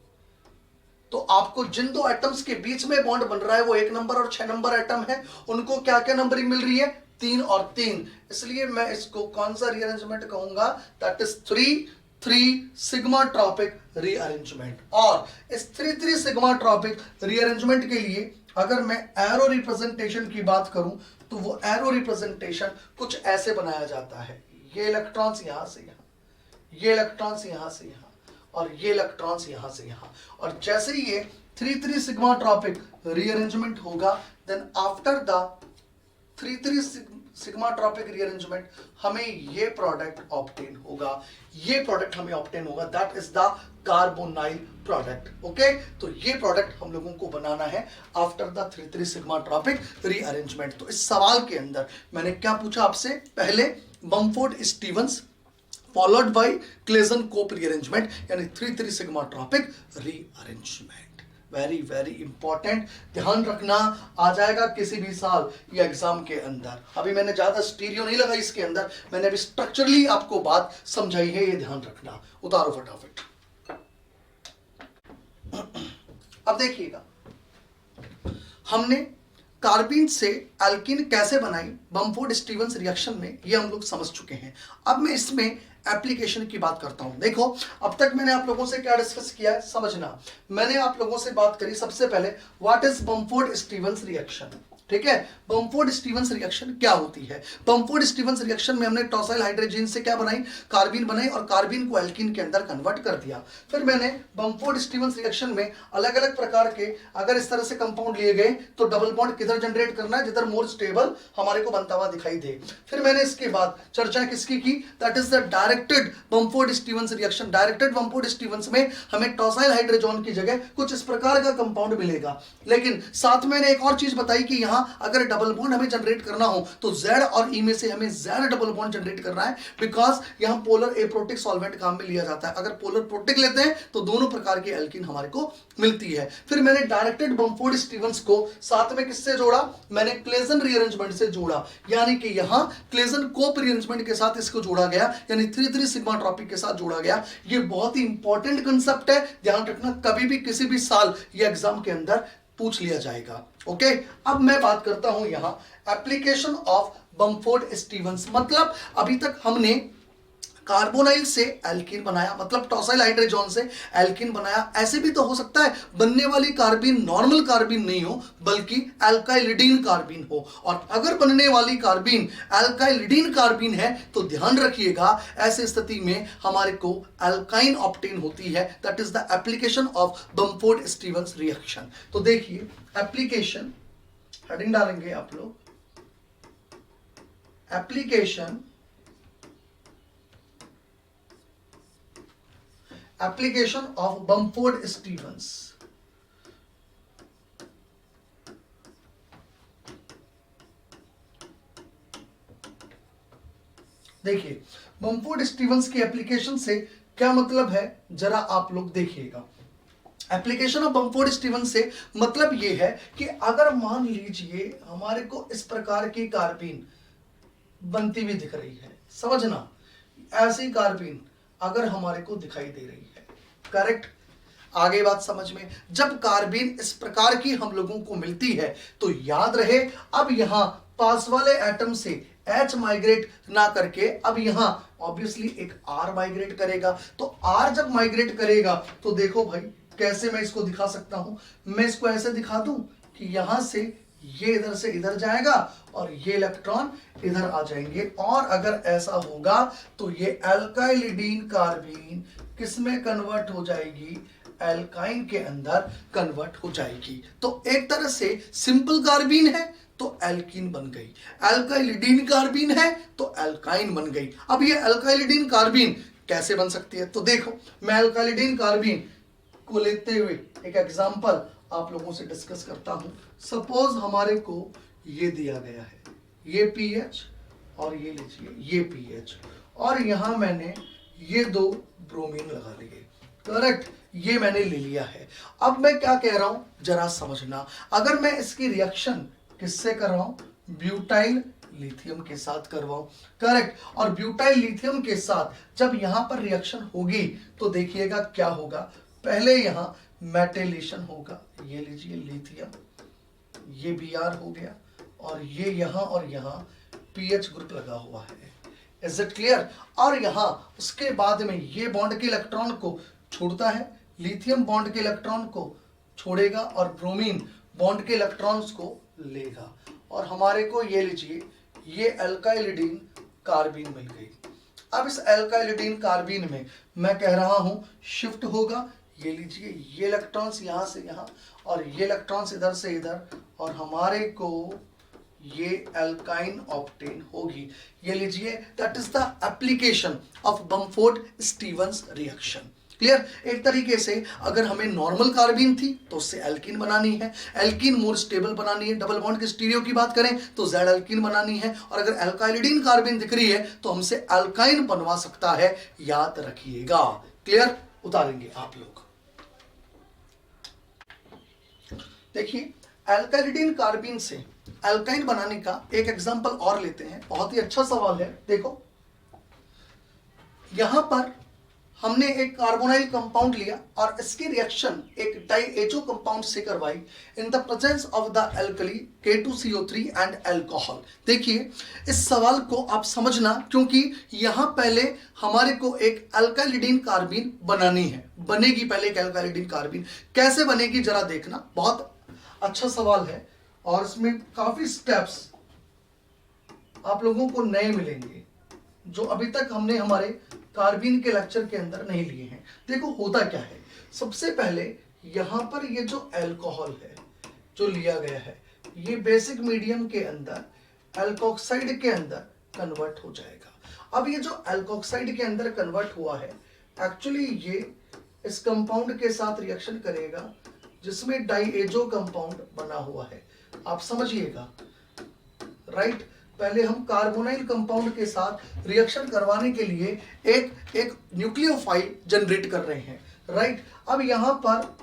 तो आपको जिन दो एटम्स के बीच में बॉन्ड बन रहा है वो 1 नंबर और 6 नंबर एटम है, उनको क्या क्या नंबरिंग मिल रही है, 3 और 3। इसलिए मैं इसको कौन सा रीअरेंजमेंट कहूंगा, that is 3,3 sigma tropic rearrangement. और इस 3,3 सिग्मा ट्रॉपिक रीअरेंजमेंट के लिए अगर मैं एरो रिप्रेजेंटेशन की बात करूं तो वो एरो रिप्रेजेंटेशन कुछ ऐसे बनाया जाता है। ये इलेक्ट्रॉन्स यहां से यहां, ये इलेक्ट्रॉन्स यहां से यहां, और ये इलेक्ट्रॉन्स यहां से यहां। और जैसे ही ये 3,3 सिग्मा ट्रॉपिक रीअरेंजमेंट होगा, then after the 3,3 sigma tropic rearrangement हमें ये प्रोडक्ट ऑब्टेन होगा, ये प्रोडक्ट हमें ऑब्टेन होगा, that is the carbonyl product. Okay, तो ये प्रोडक्ट हम लोगों को बनाना है after the 3,3 sigma tropic rearrangement. तो इस सवाल के अंदर मैंने क्या पूछा आपसे, पहले Bamford Stevens followed by Claisen Cope rearrangement, यानी 3,3 sigma tropic rearrangement. Very important, ध्यान रखना, आ जाएगा किसी भी साल ये एग्जाम के अंदर। अभी मैंने ज्यादा स्टीरियो नहीं लगाई इसके अंदर, मैंने अभी स्ट्रक्चरली आपको बात समझाई है, ये ध्यान रखना। उतारो फटाफट। अब देखिएगा हमने कार्बिन से एल्कीन कैसे बनाई बमफोर्ड स्टीवंस रिएक्शन में, ये हम लोग समझ चुके हैं। अब मैं इसमें एप्लीकेशन की बात करता हूं। देखो अब तक मैंने आप लोगों से क्या डिस्कस किया है, समझना। मैंने आप लोगों से बात करी सबसे पहले व्हाट इज बमफोर्ड स्टीवंस रिएक्शन, ठीक है। बमफोर्ड स्टीवंस रिएक्शन क्या होती है? बमफोर्ड स्टीवंस रिएक्शन में हमने टॉसाइल हाइड्रोजन से क्या बनाई, कार्बिन बनाई और कार्बिन को एल्कीन के अंदर कन्वर्ट कर दिया। फिर मैंने बमफोर्ड स्टीवंस रिएक्शन में अलग अलग प्रकार के अगर इस तरह से कंपाउंड लिए गए तो डबल बॉन्ड किधर जनरेट करना है, जिधर मोर स्टेबल हमारे को बनता हुआ दिखाई दे। फिर मैंने इसके बाद चर्चा किसकी की, that is the directed Bamford Stevens reaction. Directed Bamford Stevens में हमें टॉसाइल हाइड्रोजन की जगह कुछ इस प्रकार का कंपाउंड मिलेगा। लेकिन साथ में एक और चीज बताई कि यहां अगर डबल बॉन्ड हमें जनरेट करना हो तो Z और E में से हमें Z डबल बॉन्ड जनरेट करना है, बिकॉज यहां पोलर एप्रोटिक सॉल्वेंट काम में लिया जाता है। अगर पोलर प्रोटिक लेते हैं तो दोनों प्रकार की एल्कीन हमारे को मिलती है। फिर मैंने डायरेक्टेड बमफोर्ड स्टीवंस को साथ में किससे जोड़ा, मैंने क्लेजन रीअरेंजमेंट से जोड़ा, यानी कि यहां क्लेजन कोप रीअरेंजमेंट के साथ इसको जोड़ा गया, यानी 3,3 सिग्मा ट्रॉपिक के साथ जोड़ा गया। ये बहुत ही इंपॉर्टेंट कंसेप्ट है, ध्यान रखना, कभी भी किसी भी साल या एग्जाम के अंदर पूछ लिया जाएगा। ओके, अब मैं बात करता हूं यहां एप्लीकेशन ऑफ बमफोर्ड स्टीवंस। मतलब अभी तक हमने कार्बोनाइल से एल्कीन बनाया, मतलब टॉसाइल हाइड्रोजन से एल्कीन बनाया। ऐसे भी तो हो सकता है बनने वाली कार्बिन नॉर्मल कार्बिन नहीं हो बल्कि एल्काइलिडीन कार्बिन हो, और अगर बनने वाली कार्बिन एल्काइलिडीन कार्बिन है तो ध्यान रखिएगा ऐसी स्थिति में हमारे को एल्काइन ऑब्टेन होती है। That is the application of Bamford Stevens reaction. तो देखिए एप्लीकेशन, हेडिंग डालेंगे आप लोग, application application of Bumford Stevens। देखिए बमफोर्ड स्टीवंस की एप्लीकेशन से क्या मतलब है, जरा आप लोग देखिएगा। एप्लीकेशन ऑफ बमफोर्ड स्टीवंस से मतलब यह है कि अगर मान लीजिए हमारे को इस प्रकार की कार्बिन बनती हुई दिख रही है, समझना, ऐसी कार्बिन अगर हमारे को दिखाई दे रही है, करेक्ट, आगे बात समझ में। जब कार्बिन इस प्रकार की हम लोगों को मिलती है तो याद रहे अब यहां पास वाले एटम से H माइग्रेट ना करके अब यहां ऑब्वियसली एक R माइग्रेट करेगा। तो R जब माइग्रेट करेगा तो देखो भाई कैसे मैं इसको दिखा सकता हूं, मैं इसको ऐसे दिखा दूं कि यहां से ये इधर से इधर जाएगा और ये इलेक्ट्रॉन इधर आ जाएंगे, और अगर ऐसा होगा तो ये एल्काइलिडीन कार्बिन किसमें कन्वर्ट हो जाएगी, एल्काइन के अंदर कन्वर्ट हो जाएगी। तो एक तरह से सिंपल कार्बिन है तो एल्कीन बन गई, एल्काइलिडीन कार्बिन है तो एल्काइन बन गई। अब ये एल्काइलिडीन कार्बिन कैसे बन सकती है, तो देखो मैं एल्काइलिडीन कार्बिन को लेते हुए एक एग्जांपल आप लोगों से डिस्कस करता हूं। सपोज हमारे को ये दिया गया है, ये पीएच और ये लीजिए ये पीएच, और यहां मैंने ये दो ब्रोमीन लगा लिए, करेक्ट, ये मैंने ले लिया है। अब मैं क्या कह रहा हूं जरा समझना, अगर मैं इसकी रिएक्शन किससे कर रहा हूं, ब्यूटाइल लिथियम के साथ करवाऊं, करेक्ट, और ब्यूटाइल लिथियम के साथ जब यहां पर रिएक्शन होगी तो देखिएगा क्या होगा, पहले यहां मेटेलेशन होगा, ये लीजिए लिथियम, ये Br हो गया, और ये यहां और यहां पीएच ग्रुप लगा हुआ है, इज इट क्लियर। और यहां उसके बाद में ये बॉन्ड के इलेक्ट्रॉन को छोड़ता है, लिथियम बॉन्ड के इलेक्ट्रॉन को छोड़ेगा और ब्रोमीन बॉन्ड के इलेक्ट्रॉन्स को लेगा, और हमारे को ये लीजिए ये एल्काइलिडीन कार्बिन मिल गई। अब इस एल्काइलिडीन कार्बिन में मैं कह रहा हूं शिफ्ट होगा, ये लीजिए ये इलेक्ट्रॉन्स यहां से यहां और ये इलेक्ट्रॉन्स इधर से इधर, और हमारे को ये एल्काइन ऑब्टेन होगी। ये लीजिए that is the application of Bamford Stevens reaction. Clear. एक तरीके से अगर हमें नॉर्मल कार्बिन थी तो उससे एल्कीन बनानी है, एल्कीन मोर स्टेबल बनानी है, डबल बॉन्ड के स्टीरियो की बात करें तो जेड एल्कीन बनानी है, और अगर एल्काइलिडीन कार्बिन दिख रही है तो हमसे एल्काइन बनवा सकता है, याद रखिएगा। क्लियर, उतारेंगे आप लोग। देखिए एल्काइलिडीन कार्बिन से एल्काइन बनाने का एक एग्जांपल और लेते हैं, बहुत ही अच्छा सवाल है। देखो यहां पर हमने एक कार्बोनाइल कंपाउंड लिया और इसकी रिएक्शन एक डाइएचो कंपाउंड से करवाई इन the presence of the alkali K2CO3 and alcohol. देखिए इस सवाल को आप समझना, क्योंकि यहां पहले हमारे को एक एल्काइलिडीन कार्बिन बनानी है, बनेगी पहले एक एल्काइलिडीन कार्बिन, कैसे बनेगी जरा देखना, बहुत अच्छा सवाल है। और इसमें काफी स्टेप्स आप लोगों को नए मिलेंगे जो अभी तक हमने हमारे कार्बीन के लेक्चर के अंदर नहीं लिए हैं। देखो होता क्या है, सबसे पहले यहां पर ये जो अल्कोहल है जो लिया गया है, ये बेसिक मीडियम के अंदर अल्कोक्साइड के अंदर कन्वर्ट हो जाएगा। अब ये जो अल्कोक्साइड के अंदर कन्वर्ट हुआ है, एक्चुअली ये इस कंपाउंड के साथ रिएक्शन करेगा जिसमें डाइएजो कंपाउंड बना हुआ है। आप समझिएगा, राइट। पहले हम कार्बोनाइल कंपाउंड के साथ रिएक्शन करवाने के लिए एक न्यूक्लियोफाइल जनरेट कर रहे हैं, राइट। अब यहां पर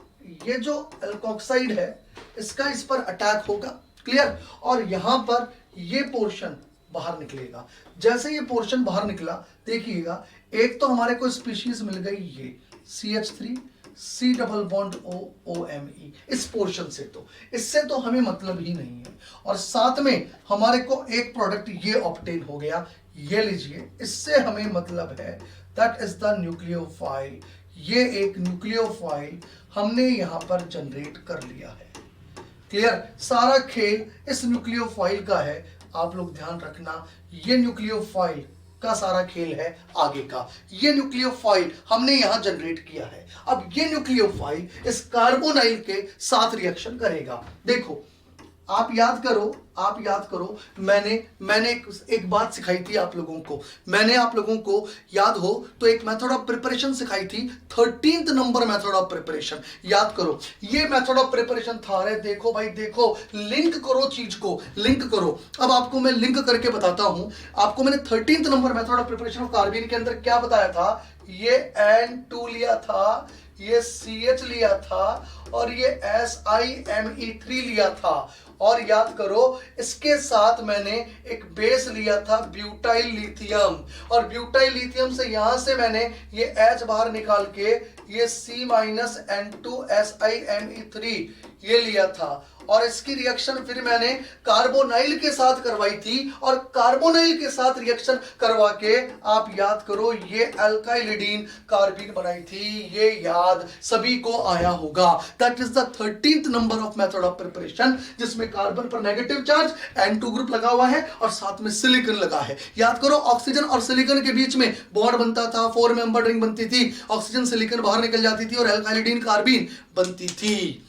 ये जो अल्कोक्साइड है इसका इस पर अटैक होगा, क्लियर। और यहां पर ये पोर्शन बाहर निकलेगा। जैसे ये पोर्शन बाहर निकला, देखिएगा एक तो हमारे को स्पीशीज मिल गई ये CH3 C double bond OMe इस पोर्शन से, तो इससे तो हमें मतलब ही नहीं है। और साथ में हमारे को एक प्रोडक्ट ये ऑब्टेन हो गया, ये लीजिए, इससे हमें मतलब है दैट इज द न्यूक्लियोफाइल। ये एक न्यूक्लियोफाइल हमने यहां पर जनरेट कर लिया है, क्लियर। सारा खेल इस न्यूक्लियोफाइल का है, आप लोग ध्यान रखना। ये न्यूक्लियोफाइल का सारा खेल है आगे का। ये न्यूक्लियोफाइल हमने यहां जनरेट किया है। अब ये न्यूक्लियोफाइल इस कार्बोनाइल के साथ रिएक्शन करेगा। देखो आप याद करो, मैंने एक बात सिखाई थी आप लोगों को। मैंने आप लोगों को याद हो तो एक मेथड ऑफ प्रिपरेशन सिखाई थी, 13th number method of preparation. याद करो, ये मेथड ऑफ प्रिपरेशन था। अरे देखो भाई देखो, लिंक करो चीज को, लिंक करो। अब आपको मैं लिंक करके बताता हूं। आपको मैंने 13th number method of preparation of carbon के अंदर क्या बताया था, ये N2 लिया था, ये CH लिया था और ये SiMe3 लिया था। और याद करो, इसके साथ मैंने एक बेस लिया था ब्यूटाइल लिथियम, और ब्यूटाइल लिथियम से यहां से मैंने ये H बाहर निकाल के ये C-N2SiMe3 ये लिया था। और इसकी रिएक्शन फिर मैंने कार्बोनाइल के साथ करवाई थी, और कार्बोनाइल के साथ रिएक्शन करवा के आप याद करो ये अल्काइलिडीन कार्बीन बनाई थी। ये याद सभी को आया होगा। That is the 13th number of method of preparation, जिसमें कार्बन पर नेगेटिव चार्ज N2 ग्रुप लगा हुआ है और साथ में सिलिकॉन लगा है। याद करो, ऑक्सीजन और सिलिकॉन के बीच में बॉन्ड बनता था, 4 मेंबर रिंग बनती थी, ऑक्सीजन सिलिकॉन बाहर निकल जाती थी और अल्काइलिडीन कार्बीन बनती थी,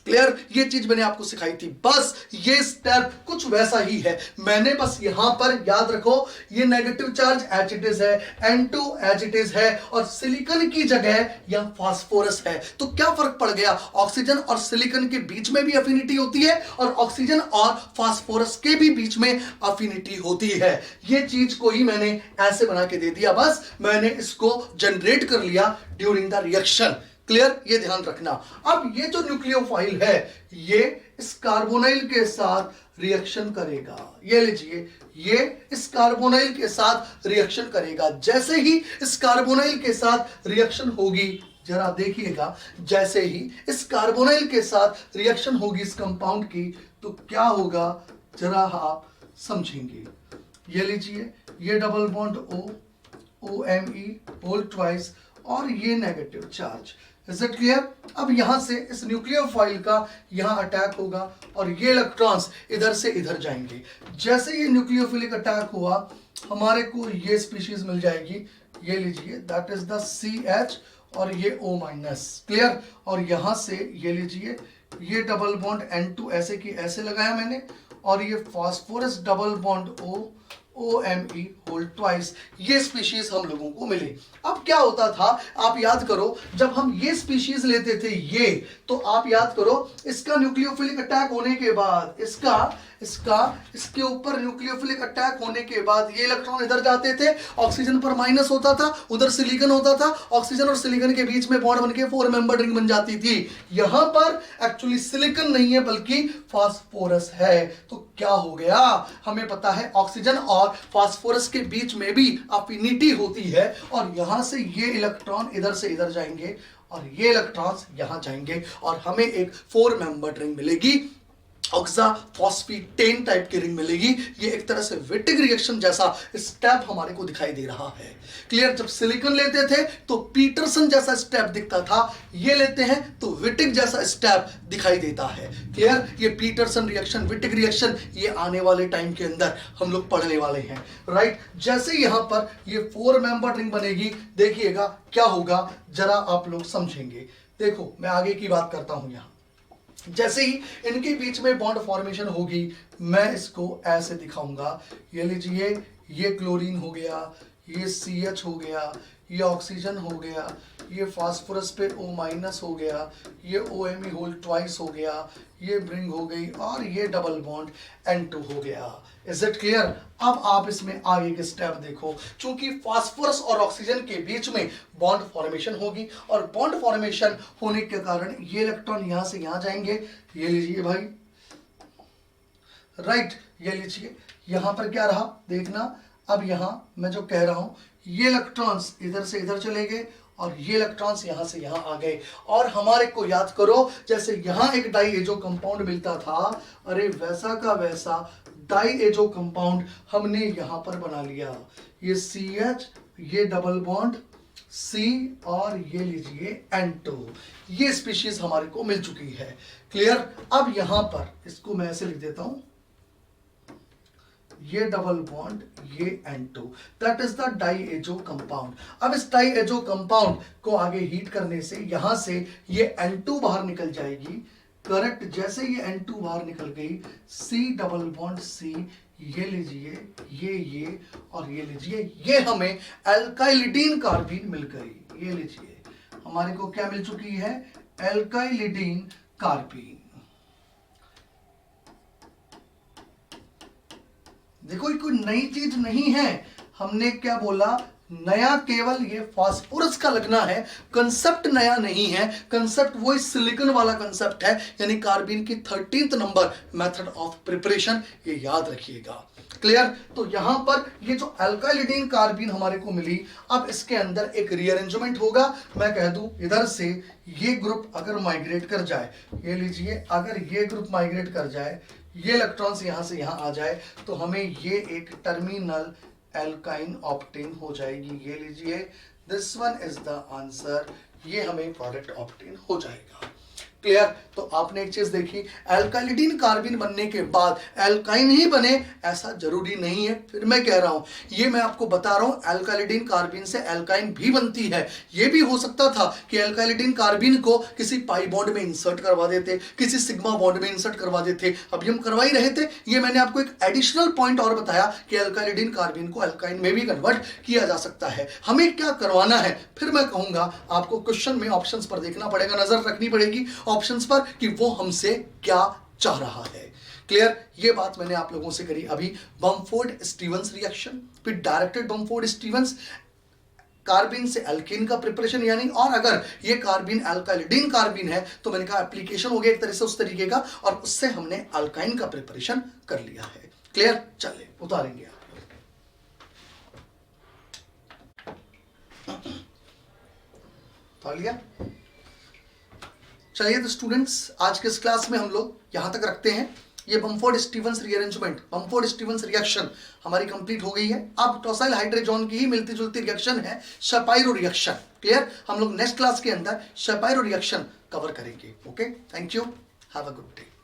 क्लियर। ये चीज मैंने आपको सिखाई थी। बस ये स्टेप कुछ वैसा ही है। मैंने बस यहां पर याद रखो, ये negative charge H it is है, N2 एच इट इज है, और सिलिकॉन की जगह यह फास्फोरस है। तो क्या फर्क पड़ गया, ऑक्सीजन और सिलिकॉन के बीच में भी अफिनिटी होती है और ऑक्सीजन और फास्फोरस के भी बीच में अफिनिटी होती है। ये चीज को ही मैंने ऐसे बना के दे दिया, बस मैंने इसको जनरेट कर लिया ड्यूरिंग द रिएक्शन, क्लियर। ये ध्यान रखना। अब ये जो न्यूक्लियोफाइल है ये इस कार्बोनाइल के साथ रिएक्शन करेगा। ये लीजिए, ये इस कार्बोनाइल के साथ रिएक्शन करेगा। जैसे ही इस कार्बोनाइल के साथ रिएक्शन होगी, जरा देखिएगा, जैसे ही इस कार्बोनाइल के साथ रिएक्शन होगी इस कंपाउंड की, तो क्या होगा जरा आप समझेंगे। ये लीजिए, ये double bond OMe whole twice और ये negative charge. Is it clear. अब यहां से इस न्यूक्लियोफाइल का यहां अटैक होगा और ये इलेक्ट्रॉन्स इधर से इधर जाएंगे। जैसे ये न्यूक्लियोफिलिक अटैक हुआ, हमारे को ये स्पीशीज मिल जाएगी। ये लीजिए, दैट इज द CH और ये O-, क्लियर। और यहां से ये लीजिए, ये डबल बॉन्ड N2 ऐसे की ऐसे लगाया मैंने, और ये phosphorus double bond OMe whole twice. ये स्पीशीज हम लोगों को मिले। अब क्या होता था, आप याद करो, जब हम ये स्पीशीज लेते थे ये, तो आप याद करो, इसका न्यूक्लियोफिलिक अटैक होने के बाद, इसके ऊपर न्यूक्लियोफिलिक अटैक होने के बाद ये इलेक्ट्रॉन इधर जाते थे, ऑक्सीजन पर माइनस होता था, उधर सिलिकॉन होता था, ऑक्सीजन और सिलिकॉन के बीच में बॉन्ड बनके 4 मेंबर रिंग बन जाती थी। यहां पर एक्चुअली सिलिकॉन नहीं है बल्कि फास्फोरस है। तो क्या हो गया, हमें पता है ऑक्सीजन और फास्फोरस के बीच में भी अफिनिटी होती है, और यहां से ये इलेक्ट्रॉन इधर से इधर जाएंगे और ये इलेक्ट्रॉन्स यहां जाएंगे और हमें एक 4 मेंबर रिंग मिलेगी। ऑक्साफॉस्फेटेन टाइप की रिंग मिलेगी। ये एक तरह से विटिक रिएक्शन जैसा स्टेप हमारे को दिखाई दे रहा है। क्लियर? जब सिलिकॉन लेते थे तो पीटरसन जैसा स्टेप दिखता था, ये लेते हैं तो विटिक जैसा स्टेप दिखाई देता है। क्लियर? ये पीटरसन रिएक्शन, विटिक रिएक्शन, ये आने वाले टाइम के अंदर हम लोग पढ़ने वाले हैं। राइट? जैसे यहां पर ये 4 मेंबर रिंग बनेगी, देखिएगा क्या होगा, जरा आप लोग समझेंगे। देखो मैं आगे की बात करता हूं। यहां जैसे ही इनके बीच में बॉन्ड फॉर्मेशन होगी, मैं इसको ऐसे दिखाऊंगा। ये लीजिए, ये क्लोरीन हो गया, ये CH हो गया, ये ऑक्सीजन हो गया, ये फास्फोरस पे O- हो गया, ये OMe होल ट्वाइस हो गया, ये ब्रिंग हो गई, और ये डबल बॉन्ड N2 हो गया। Is it clear? अब आप इसमें आगे के स्टेप देखो। चूंकि फास्फोरस और ऑक्सीजन के बीच में बॉन्ड फॉर्मेशन होगी, और बॉन्ड फॉर्मेशन होने के कारण ये इलेक्ट्रॉन यहां से यहां जाएंगे। ये लीजिए भाई, राइट, ये लीजिए, यहां पर क्या रहा देखना। अब यहां मैं जो कह रहा हूं, ये इलेक्ट्रॉन्स इधर से इधर चले गए, और ये इलेक्ट्रॉन्स यहां से यहां आ गए। और हमारे को याद करो, जैसे यहां एक डाई एजो कंपाउंड मिलता था, अरे वैसा का वैसा डाई एजो कंपाउंड हमने यहां पर बना लिया। ये CH, ये डबल बॉन्ड C, और ये लीजिए N2, ये स्पीशीज हमारे को मिल चुकी है। क्लियर? अब यहां पर इसको मैं ऐसे लिख देता हूं, ये डबल बॉन्ड, ये N2, that is the diazo compound. अब इस डाईएजो कंपाउंड को आगे हीट करने से यहां से ये N2 बाहर निकल जाएगी। करेक्ट? जैसे ये N2 बाहर निकल गई, C डबल बॉन्ड C, ये लीजिए, ये और ये लीजिए, ये हमें एल्काइलिडीन कार्बीन मिल गई। ये लीजिए, हमारे को क्या मिल चुकी है? एल्काइलिडीन कार्बीन। देखो ये कोई नई चीज नहीं है। हमने क्या बोला? नया केवल ये फास्फोरस का लगना है, कंसेप्ट नया नहीं है। कंसेप्ट वही सिलिकॉन वाला कंसेप्ट है, यानी कार्बीन की 13th number method of preparation, ये याद रखिएगा। क्लियर? तो यहां पर ये जो अल्काइलिडीन कार्बीन हमारे को मिली, अब इसके अंदर एक रीअरेंजमेंट होगा। मैं कह दूं इधर से ये ग्रुप अगर माइग्रेट कर जाए, ये लीजिए, अगर ये ग्रुप माइग्रेट कर जाए, ये इलेक्ट्रॉन्स यहां से यहां आ जाए, तो हमें ये एक टर्मिनल एल्काइन ऑप्टेन हो जाएगी। ये लीजिए, this one is the answer, ये हमें प्रोडक्ट ऑप्टेन हो जाएगा। क्लियर? तो आपने एक चीज देखी, एल्काइलिडीन कार्बीन बनने के बाद एल्काइन ही बने ऐसा जरूरी नहीं है। फिर मैं कह रहा हूं, ये मैं आपको बता रहा हूं, एल्काइलिडीन कार्बीन से एल्काइन भी बनती है। ये भी हो सकता था कि एल्काइलिडीन कार्बीन को किसी पाई बॉन्ड में इंसर्ट करवा देते, किसी सिग्मा बॉन्ड में इंसर्ट करवा देते, अभी हम करवा ही रहे थे। ये मैंने आपको एक एडिशनल पॉइंट और बताया कि एल्काइलिडीन कार्बीन को एल्काइन में भी कन्वर्ट किया जा सकता है। हमें क्या करवाना है, फिर मैं कहूंगा आपको क्वेश्चन में ऑप्शंस पर देखना पड़ेगा, नजर रखनी पड़ेगी ऑप्शंस पर कि वो हमसे क्या चाह रहा है। क्लियर? ये बात मैंने आप लोगों से करी अभी बमफोर्ड स्टीवंस रिएक्शन, फिर डायरेक्टेड बमफोर्ड स्टीवंस, कार्बीन से एल्केन का प्रिपरेशन, यानी, और अगर ये कार्बीन एल्काइलिडीन कार्बीन है तो मैंने कहा एप्लीकेशन हो गया एक तरह से उस तरीके का, और उससे हमने अल्काइन का प्रिपरेशन कर लिया है। क्लियर? चलिए उतारेंगे आप। लिया? चलिए तो स्टूडेंट्स, आज के इस क्लास में हम लोग यहां तक रखते हैं। ये बमफोर्ड स्टीवंस रीअरेंजमेंट, बमफोर्ड स्टीवंस रिएक्शन हमारी कंप्लीट हो गई है। अब टॉसाइल हाइड्रोजन की ही मिलती जुलती रिएक्शन है शपाइरो रिएक्शन। क्लियर? हम लोग नेक्स्ट क्लास के अंदर शपाइरो रिएक्शन कवर करेंगे। Okay, thank you, have a good day.